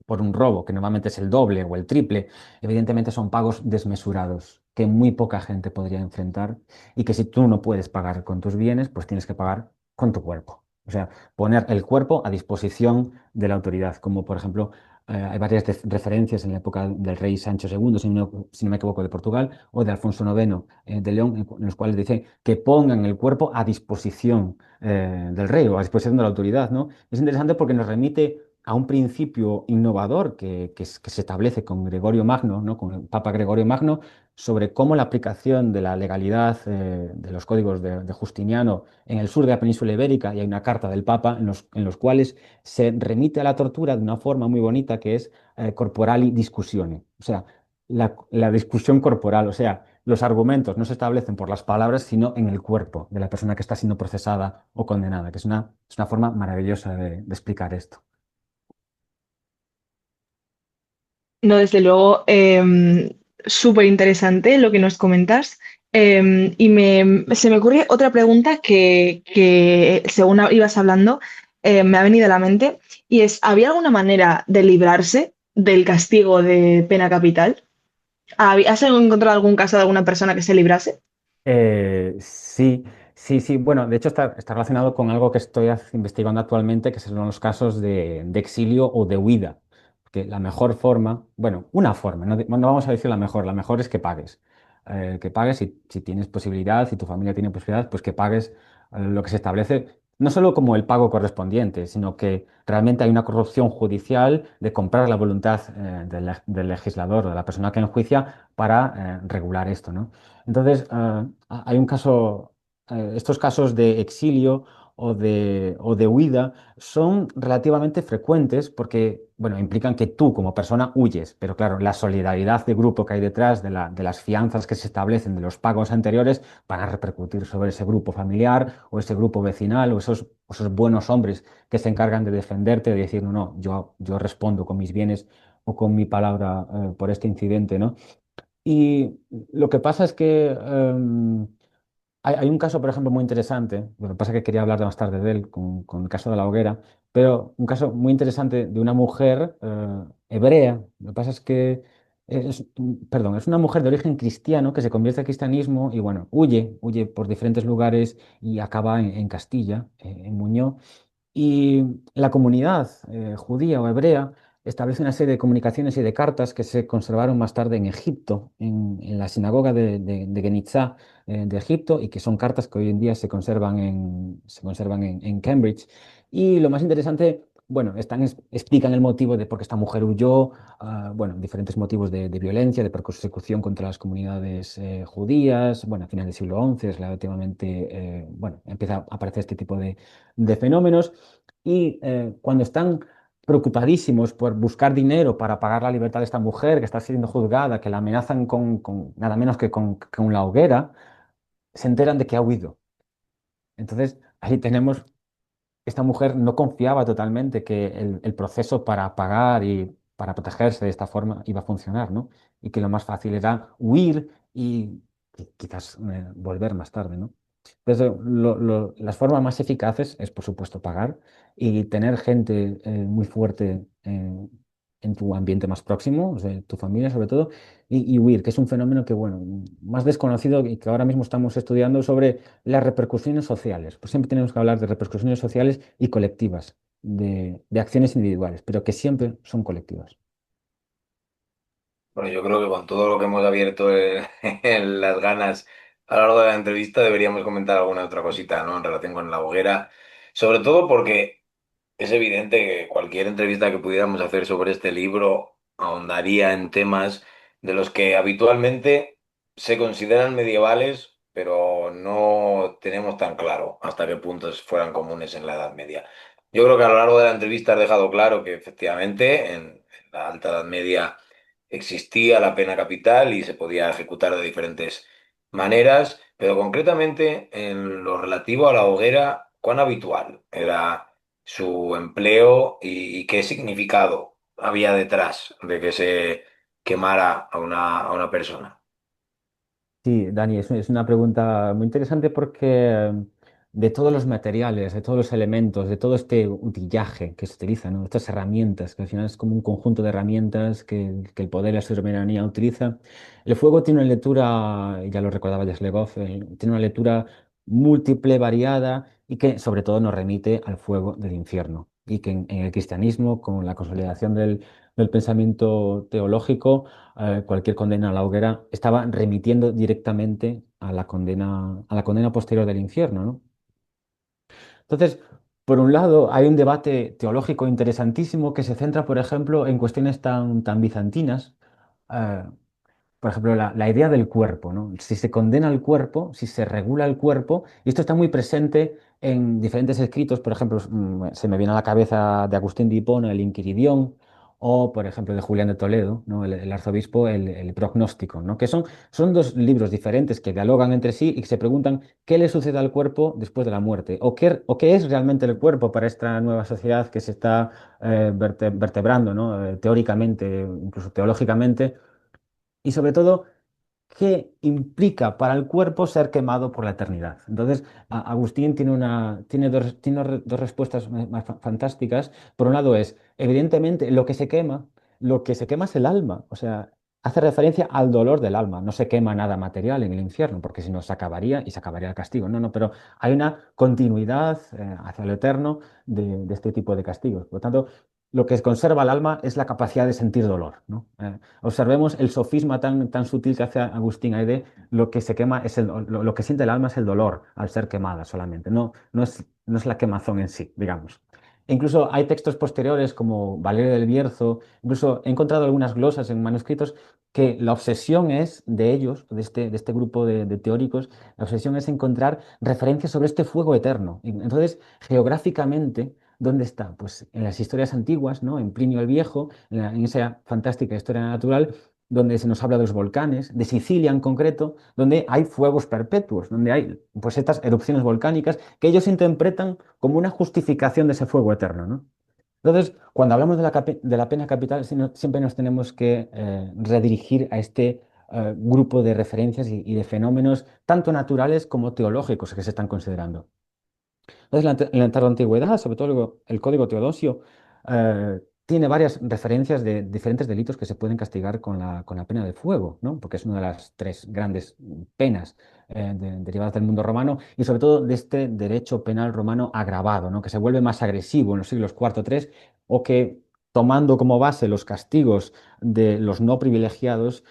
por un robo, que normalmente es el doble o el triple, evidentemente son pagos desmesurados que muy poca gente podría enfrentar y que si tú no puedes pagar con tus bienes, pues tienes que pagar con tu cuerpo. O sea, poner el cuerpo a disposición de la autoridad, como por ejemplo, hay varias referencias en la época del rey Sancho II, si no me equivoco, de Portugal, o de Alfonso IX de León, en los cuales dice que pongan el cuerpo a disposición del rey o a disposición de la autoridad, ¿no? Es interesante porque nos remite a un principio innovador que se establece con Gregorio Magno, ¿no? Con el Papa Gregorio Magno, sobre cómo la aplicación de la legalidad de los códigos de Justiniano en el sur de la península ibérica, y hay una carta del Papa en los cuales se remite a la tortura de una forma muy bonita que es corporali discussione, o sea, la discusión corporal, o sea, los argumentos no se establecen por las palabras, sino en el cuerpo de la persona que está siendo procesada o condenada, que es una forma maravillosa de explicar esto. No, desde luego, súper interesante lo que nos comentas. Se me ocurre otra pregunta que según ibas hablando, me ha venido a la mente, y es, ¿había alguna manera de librarse del castigo de pena capital? ¿Has encontrado algún caso de alguna persona que se librase? Sí, sí. Bueno, de hecho está relacionado con algo que estoy investigando actualmente, que son los casos de exilio o de huida. Que la mejor forma, bueno, una forma, no vamos a decir la mejor es que pagues. Que pagues si tienes posibilidad, si tu familia tiene posibilidad, pues que pagues lo que se establece, no solo como el pago correspondiente, sino que realmente hay una corrupción judicial de comprar la voluntad del legislador, de la persona que enjuicia, para regular esto, ¿no? Entonces, hay un caso, estos casos de exilio o de huida son relativamente frecuentes porque, bueno, implican que tú como persona huyes, pero claro, la solidaridad de grupo que hay detrás de las fianzas que se establecen de los pagos anteriores van a repercutir sobre ese grupo familiar o ese grupo vecinal o esos buenos hombres que se encargan de defenderte, de decir, no, no, yo respondo con mis bienes o con mi palabra por este incidente, ¿no? Y lo que pasa es que hay un caso, por ejemplo, muy interesante, lo que pasa es que quería hablar más tarde de él, con el caso de la hoguera, pero un caso muy interesante de una mujer hebrea. Lo que pasa es que perdón, es una mujer de origen cristiano que se convierte al cristianismo y, bueno, huye por diferentes lugares y acaba en Castilla, en Muñoz. Y la comunidad judía o hebrea establece una serie de comunicaciones y de cartas que se conservaron más tarde en Egipto, en la sinagoga de Genitzá de Egipto, y que son cartas que hoy en día se conservan en Cambridge. Y lo más interesante, bueno, explican el motivo de por qué esta mujer huyó, bueno, diferentes motivos de violencia, de persecución contra las comunidades judías. Bueno, a finales del siglo XI es relativamente, bueno, empieza a aparecer este tipo de fenómenos. Y cuando están preocupadísimos por buscar dinero para pagar la libertad de esta mujer que está siendo juzgada, que la amenazan con nada menos que con la hoguera, se enteran de que ha huido. Entonces, ahí tenemos, esta mujer no confiaba totalmente que el proceso para pagar y para protegerse de esta forma iba a funcionar, ¿no? Y que lo más fácil era huir y quizás volver más tarde, ¿no? Entonces, las formas más eficaces es, por supuesto, pagar y tener gente muy fuerte en tu ambiente más próximo, o sea, tu familia sobre todo, y huir, que es un fenómeno que, bueno, más desconocido y que ahora mismo estamos estudiando sobre las repercusiones sociales. Pues siempre tenemos que hablar de repercusiones sociales y colectivas, de acciones individuales, pero que siempre son colectivas. Bueno, yo creo que con todo lo que hemos abierto en las ganas a lo largo de la entrevista deberíamos comentar alguna otra cosita, ¿no? En relación con la hoguera. Sobre todo porque es evidente que cualquier entrevista que pudiéramos hacer sobre este libro ahondaría en temas de los que habitualmente se consideran medievales, pero no tenemos tan claro hasta qué puntos fueran comunes en la Edad Media. Yo creo que a lo largo de la entrevista has dejado claro que efectivamente en la Alta Edad Media existía la pena capital y se podía ejecutar de diferentes maneras, pero concretamente en lo relativo a la hoguera, ¿cuán habitual era su empleo y qué significado había detrás de que se quemara a una persona? Sí, Dani, es una pregunta muy interesante porque de todos los materiales, de todos los elementos, de todo este utillaje que se utiliza, ¿no? Estas herramientas, que al final es como un conjunto de herramientas que el poder y la soberanía utiliza, el fuego tiene una lectura, y ya lo recordaba Jaslegov, tiene una lectura múltiple, variada y que sobre todo nos remite al fuego del infierno. Y que en el cristianismo, con la consolidación del pensamiento teológico, cualquier condena a la hoguera estaba remitiendo directamente a la condena posterior del infierno, ¿no? Entonces, por un lado, hay un debate teológico interesantísimo que se centra, por ejemplo, en cuestiones tan bizantinas. eh, por ejemplo, la idea del cuerpo, ¿no? Si se condena al cuerpo, si se regula el cuerpo, y esto está muy presente en diferentes escritos, por ejemplo, se me viene a la cabeza de Agustín de Hipona, el Inquiridión, o, por ejemplo, de Julián de Toledo, ¿no? El arzobispo, el Prognóstico, ¿no? Que son dos libros diferentes que dialogan entre sí y que se preguntan qué le sucede al cuerpo después de la muerte, o qué es realmente el cuerpo para esta nueva sociedad que se está vertebrando, ¿no? Teóricamente, incluso teológicamente y sobre todo, ¿qué implica para el cuerpo ser quemado por la eternidad? Entonces, Agustín tiene dos respuestas fantásticas. Por un lado es, evidentemente, lo que se quema es el alma. O sea, hace referencia al dolor del alma. No se quema nada material en el infierno, porque si no se acabaría y se acabaría el castigo. No, no, pero hay una continuidad hacia lo eterno de este tipo de castigos. Por lo tanto, lo que conserva el alma es la capacidad de sentir dolor, ¿no? Observemos el sofisma tan sutil que hace Agustín ahí de lo que se quema es lo que siente el alma es el dolor al ser quemada solamente, no es la quemazón en sí, digamos. E incluso hay textos posteriores como Valerio del Bierzo, incluso he encontrado algunas glosas en manuscritos que la obsesión es de ellos, de este grupo de teóricos, la obsesión es encontrar referencias sobre este fuego eterno. Entonces, geográficamente, ¿dónde está? Pues en las historias antiguas, ¿no? En Plinio el Viejo, en esa fantástica historia natural, donde se nos habla de los volcanes, de Sicilia en concreto, donde hay fuegos perpetuos, donde hay pues estas erupciones volcánicas que ellos interpretan como una justificación de ese fuego eterno, ¿no? Entonces, cuando hablamos de la pena capital, siempre nos tenemos que redirigir a este grupo de referencias y de fenómenos tanto naturales como teológicos que se están considerando. Entonces, en la tarde antigüedad, sobre todo el Código Teodosio, tiene varias referencias de diferentes delitos que se pueden castigar con la pena de fuego, ¿no? Porque es una de las tres grandes penas derivadas del mundo romano y sobre todo de este derecho penal romano agravado, ¿no? Que se vuelve más agresivo en los siglos IV, III o que, tomando como base los castigos de los no privilegiados,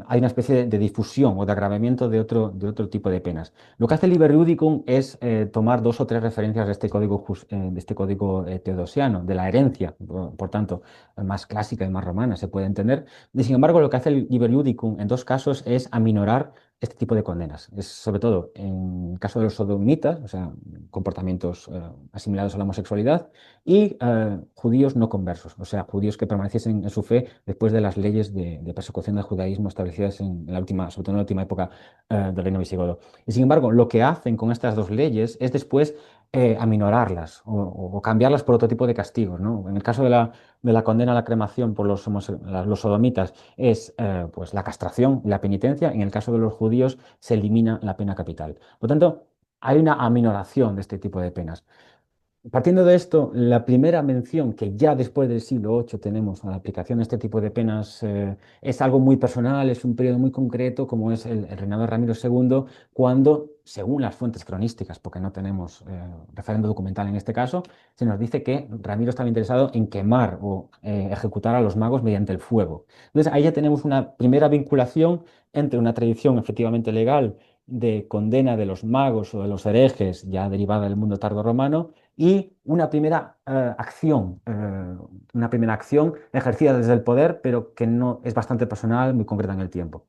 hay una especie de difusión o de agravamiento de otro tipo de penas. Lo que hace el Liber Iudicum es tomar dos o tres referencias de este código teodosiano, de la herencia, por tanto, más clásica y más romana, se puede entender. Y sin embargo, lo que hace el Liber Iudicum en dos casos es aminorar este tipo de condenas. Es sobre todo en el caso de los sodomitas, o sea, comportamientos asimilados a la homosexualidad, y judíos no conversos, o sea, judíos que permaneciesen en su fe después de las leyes de persecución del judaísmo establecidas en la última, sobre todo en la última época del reino visigodo. Y sin embargo, lo que hacen con estas dos leyes es después aminorarlas o cambiarlas por otro tipo de castigos, ¿no? En el caso de la condena a la cremación por los sodomitas es pues la castración y la penitencia. En el caso de los judíos se elimina la pena capital. Por tanto, hay una aminoración de este tipo de penas. Partiendo de esto, la primera mención que ya después del siglo VIII tenemos a la aplicación de este tipo de penas es algo muy personal, es un periodo muy concreto, como es el reinado de Ramiro II, cuando, según las fuentes cronísticas, porque no tenemos referendo documental en este caso, se nos dice que Ramiro estaba interesado en quemar o ejecutar a los magos mediante el fuego. Entonces, ahí ya tenemos una primera vinculación entre una tradición efectivamente legal de condena de los magos o de los herejes, ya derivada del mundo tardorromano, y una primera acción ejercida desde el poder, pero que no es bastante personal, muy concreta en el tiempo.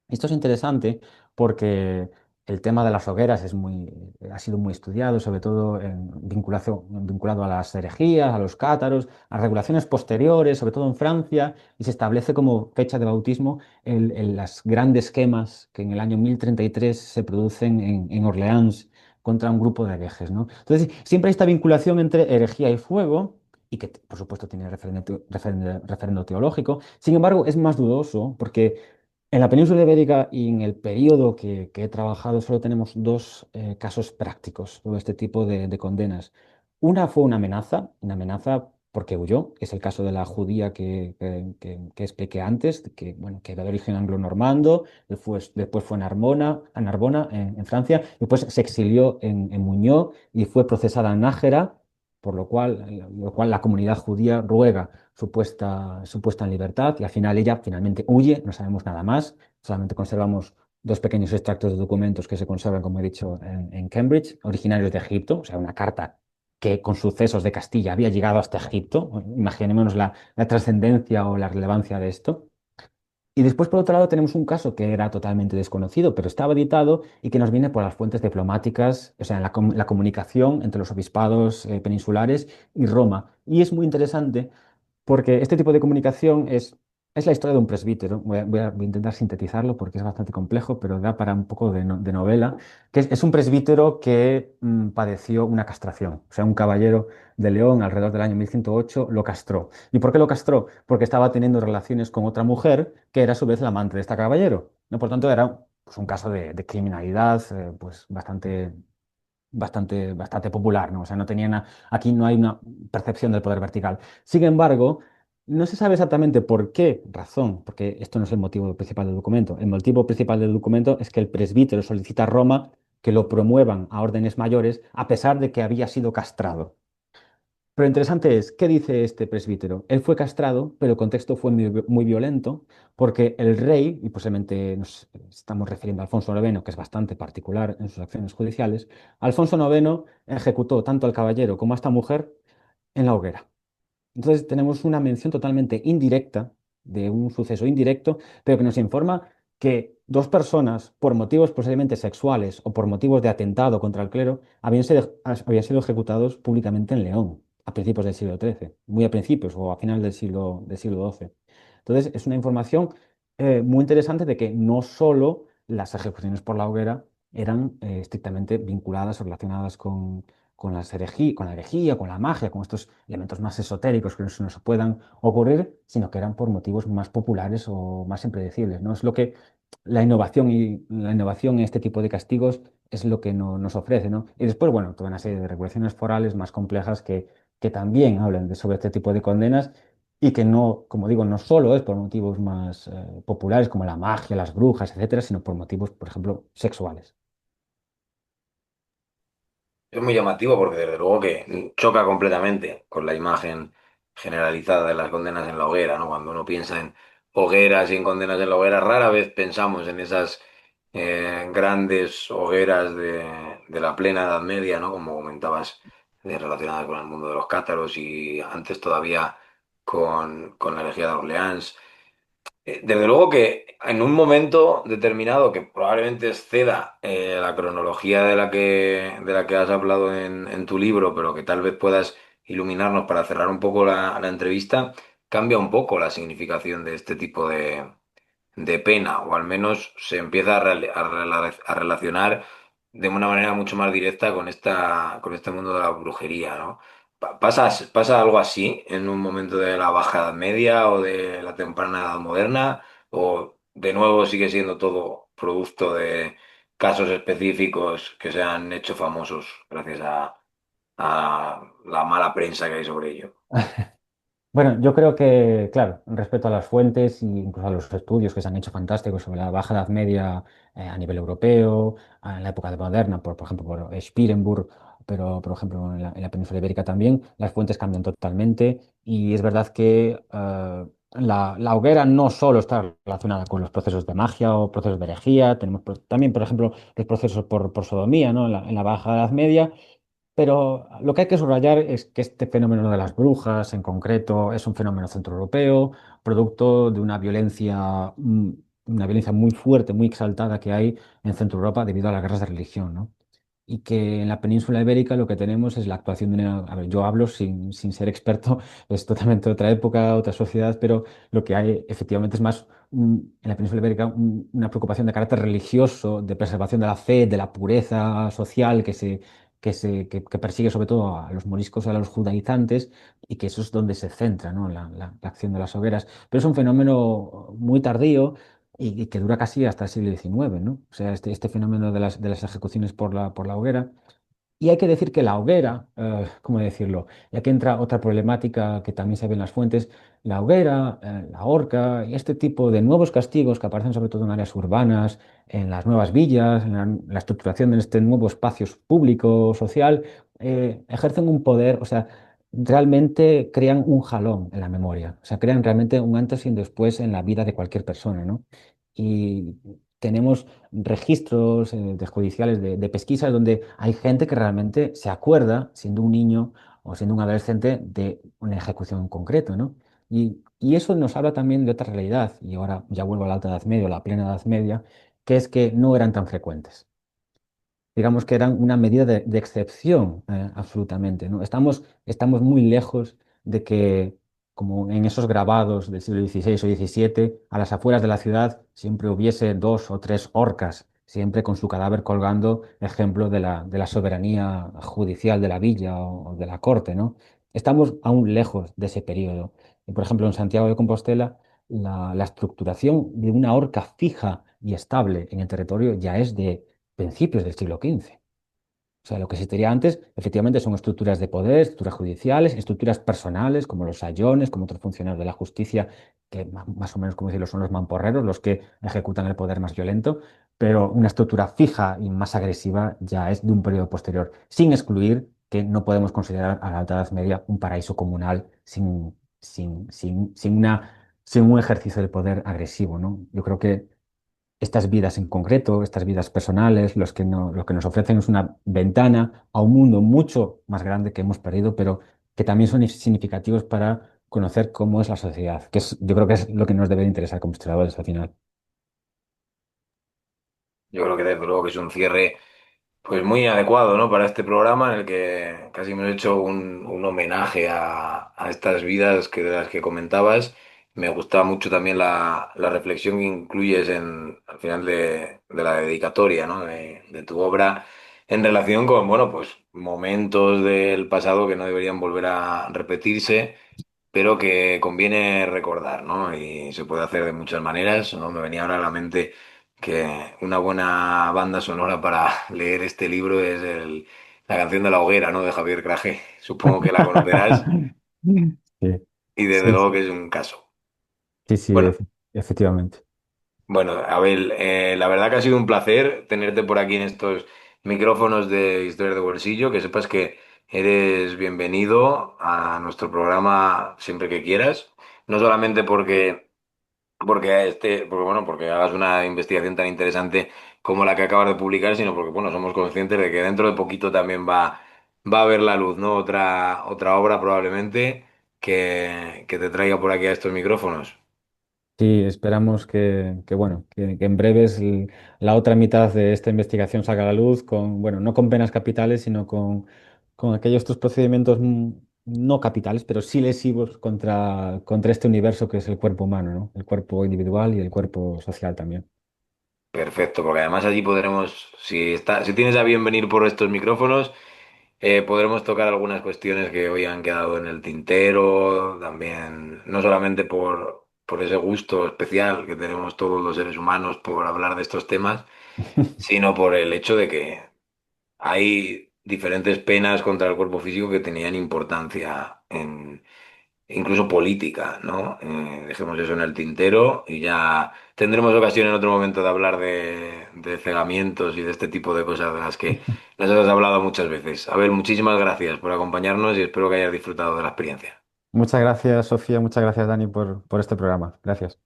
Esto es interesante porque el tema de las hogueras ha sido muy estudiado, sobre todo vinculado a las herejías, a los cátaros, a regulaciones posteriores, sobre todo en Francia, y se establece como fecha de bautismo las grandes quemas que en el año 1033 se producen en Orleans contra un grupo de herejes, ¿no? Entonces, siempre hay esta vinculación entre herejía y fuego, y que, por supuesto, tiene referendo teológico. Sin embargo, es más dudoso porque en la península ibérica y en el periodo que he trabajado solo tenemos dos casos prácticos sobre este tipo de condenas. Una fue una amenaza porque huyó, que es el caso de la judía que expliqué antes, que, bueno, que era de origen anglo-normando, después fue a Narbona, en Francia, después se exilió en Muñó y fue procesada en Nájera, por lo cual la comunidad judía ruega su puesta en libertad y al final ella finalmente huye, no sabemos nada más, solamente conservamos dos pequeños extractos de documentos que se conservan, como he dicho, en Cambridge, originarios de Egipto, o sea, una carta que con sucesos de Castilla había llegado hasta Egipto. Imaginémonos la trascendencia o la relevancia de esto. Y después, por otro lado, tenemos un caso que era totalmente desconocido, pero estaba editado y que nos viene por las fuentes diplomáticas, o sea, la comunicación entre los obispados peninsulares y Roma. Y es muy interesante porque este tipo de comunicación es la historia de un presbítero. Voy a intentar sintetizarlo porque es bastante complejo, pero da para un poco de novela. Que es un presbítero que padeció una castración. O sea, un caballero de León alrededor del año 1108 lo castró. ¿Y por qué lo castró? Porque estaba teniendo relaciones con otra mujer que era a su vez la amante de este caballero, ¿no? Por tanto, era pues, un caso de criminalidad pues, bastante popular, ¿no? O sea, aquí no hay una percepción del poder vertical. Sin embargo, no se sabe exactamente por qué razón, porque esto no es el motivo principal del documento. El motivo principal del documento es que el presbítero solicita a Roma que lo promuevan a órdenes mayores a pesar de que había sido castrado. Pero interesante es, ¿qué dice este presbítero? Él fue castrado, pero el contexto fue muy violento porque el rey, y posiblemente nos estamos refiriendo a Alfonso IX, que es bastante particular en sus acciones judiciales, Alfonso IX ejecutó tanto al caballero como a esta mujer en la hoguera. Entonces tenemos una mención totalmente indirecta de un suceso indirecto, pero que nos informa que dos personas, por motivos posiblemente sexuales o por motivos de atentado contra el clero, habían sido ejecutados públicamente en León a principios del siglo XIII, muy a principios o a final del siglo XII. Entonces es una información muy interesante de que no solo las ejecuciones por la hoguera eran estrictamente vinculadas o relacionadas con la herejía, con la magia, con estos elementos más esotéricos que no se nos puedan ocurrir, sino que eran por motivos más populares o más impredecibles, ¿no? Es lo que la innovación en este tipo de castigos es lo que nos ofrece, ¿no? Y después, bueno, toda una serie de regulaciones forales más complejas que también hablan sobre este tipo de condenas y que no, como digo, no solo es por motivos más populares como la magia, las brujas, etcétera, sino por motivos, por ejemplo, sexuales. Es muy llamativo porque desde luego que choca completamente con la imagen generalizada de las condenas en la hoguera, ¿no? Cuando uno piensa en hogueras y en condenas en la hoguera, rara vez pensamos en esas grandes hogueras de la plena Edad Media, ¿no? Como comentabas, relacionadas con el mundo de los cátaros y antes todavía con la herejía de Orleans. Desde luego que en un momento determinado que probablemente exceda la cronología de la que has hablado en tu libro, pero que tal vez puedas iluminarnos para cerrar un poco la entrevista, cambia un poco la significación de este tipo de pena, o al menos se empieza a relacionar de una manera mucho más directa con este mundo de la brujería, ¿no? ¿Pasa algo así en un momento de la Baja Edad Media o de la temprana Edad Moderna? ¿O de nuevo sigue siendo todo producto de casos específicos que se han hecho famosos gracias a la mala prensa que hay sobre ello? Bueno, yo creo que, claro, respecto a las fuentes e incluso a los estudios que se han hecho fantásticos sobre la Baja Edad Media a nivel europeo, en la época de moderna, por ejemplo, por Spirenburg, pero por ejemplo en la península ibérica también, las fuentes cambian totalmente y es verdad que la hoguera no solo está relacionada con los procesos de magia o procesos de herejía, tenemos también, por ejemplo, los procesos por sodomía, ¿no? En la Baja Edad Media. Pero lo que hay que subrayar es que este fenómeno de las brujas, en concreto, es un fenómeno centroeuropeo, producto de una violencia muy fuerte, muy exaltada que hay en Centro Europa debido a las guerras de religión, ¿no? Y que en la península ibérica lo que tenemos es la actuación de una... A ver, yo hablo sin ser experto, es totalmente otra época, otra sociedad, pero lo que hay efectivamente es más en la península ibérica una preocupación de carácter religioso, de preservación de la fe, de la pureza social que persigue sobre todo a los moriscos y a los judaizantes y que eso es donde se centra, ¿no? La acción de las hogueras. Pero es un fenómeno muy tardío y que dura casi hasta el siglo XIX, ¿no? O sea, este fenómeno de las ejecuciones por la hoguera. Y hay que decir que la hoguera, ¿cómo decirlo? Y aquí entra otra problemática que también se ve en las fuentes, la hoguera, la horca y este tipo de nuevos castigos que aparecen sobre todo en áreas urbanas, en las nuevas villas, en la estructuración de este nuevo espacio público, social, ejercen un poder, o sea, realmente crean un jalón en la memoria, o sea, crean realmente un antes y un después en la vida de cualquier persona, ¿no? Y tenemos registros de judiciales de pesquisas donde hay gente que realmente se acuerda, siendo un niño o siendo un adolescente, de una ejecución en concreto, ¿no? Y eso nos habla también de otra realidad, y ahora ya vuelvo a la Alta Edad Media, o la plena Edad Media, que es que no eran tan frecuentes, digamos que eran una medida de excepción, absolutamente, ¿no? Estamos muy lejos de que, como en esos grabados del siglo XVI o XVII, a las afueras de la ciudad siempre hubiese dos o tres orcas, siempre con su cadáver colgando, ejemplo de la soberanía judicial de la villa o de la corte, ¿no? Estamos aún lejos de ese periodo. Y, por ejemplo, en Santiago de Compostela, la estructuración de una horca fija y estable en el territorio ya es de principios del siglo XV. O sea, lo que existiría antes, efectivamente, son estructuras de poder, estructuras judiciales, estructuras personales, como los sayones, como otros funcionarios de la justicia, que más o menos, como decirlo, son los mamporreros, los que ejecutan el poder más violento, pero una estructura fija y más agresiva ya es de un periodo posterior, sin excluir que no podemos considerar a la Alta Edad Media un paraíso comunal sin un ejercicio de poder agresivo, ¿no? Yo creo que estas vidas en concreto, estas vidas personales, lo que nos ofrecen es una ventana a un mundo mucho más grande que hemos perdido, pero que también son significativos para conocer cómo es la sociedad, yo creo que es lo que nos debe interesar como historiadores al final. Yo creo que desde luego que es un cierre pues muy adecuado, ¿no? Para este programa en el que casi hemos hecho un homenaje a estas vidas de las que comentabas. Me gusta mucho también la reflexión que incluyes al final de la dedicatoria, ¿no? De tu obra en relación con, bueno, pues momentos del pasado que no deberían volver a repetirse, pero que conviene recordar, ¿no? Y se puede hacer de muchas maneras, ¿no? Me venía ahora a la mente que una buena banda sonora para leer este libro es la canción de la hoguera, ¿no? De Javier Craje. Supongo que la conocerás Sí, y desde sí, luego sí, que es un caso. sí, sí, Bueno, efectivamente. bueno, Abel, la verdad que ha sido un placer tenerte por aquí en estos micrófonos de Historia de Bolsillo. Que sepas que eres bienvenido a nuestro programa siempre que quieras. No solamente porque bueno, porque hagas una investigación tan interesante como la que acabas de publicar, sino porque bueno, somos conscientes de que dentro de poquito también va a ver la luz, ¿no? Otra obra probablemente que te traiga por aquí a estos micrófonos. Sí, esperamos bueno, que en breves la otra mitad de esta investigación salga a la luz con, bueno, no con penas capitales, sino con aquellos otros procedimientos no capitales, pero sí lesivos contra este universo que es el cuerpo humano, ¿no? El cuerpo individual y el cuerpo social también. Perfecto, porque además allí podremos, si tienes a bien venir por estos micrófonos, podremos tocar algunas cuestiones que hoy han quedado en el tintero, también, no solamente por ese gusto especial que tenemos todos los seres humanos por hablar de estos temas, sino por el hecho de que hay diferentes penas contra el cuerpo físico que tenían importancia incluso política, ¿no? Dejemos eso en el tintero y ya tendremos ocasión en otro momento de hablar de cegamientos y de este tipo de cosas de las que nos has hablado muchas veces. Abel, muchísimas gracias por acompañarnos y espero que hayas disfrutado de la experiencia. Muchas gracias, Sofía, muchas gracias, Dani, por este programa. Gracias.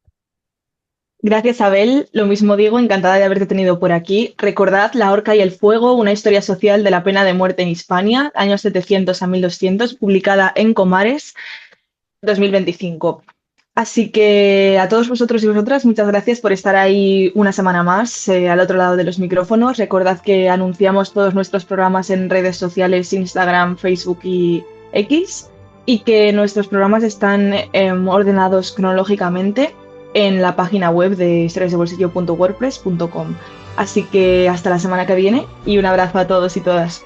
Gracias, Abel. Lo mismo digo, encantada de haberte tenido por aquí. Recordad La horca y el fuego, una historia social de la pena de muerte en Hispania, años 700 a 1200, publicada en Comares, 2025. Así que a todos vosotros y vosotras, muchas gracias por estar ahí una semana más al otro lado de los micrófonos. Recordad que anunciamos todos nuestros programas en redes sociales, Instagram, Facebook y X, y que nuestros programas están ordenados cronológicamente en la página web de historiasdebolsillo.wordpress.com. Así que hasta la semana que viene y un abrazo a todos y todas.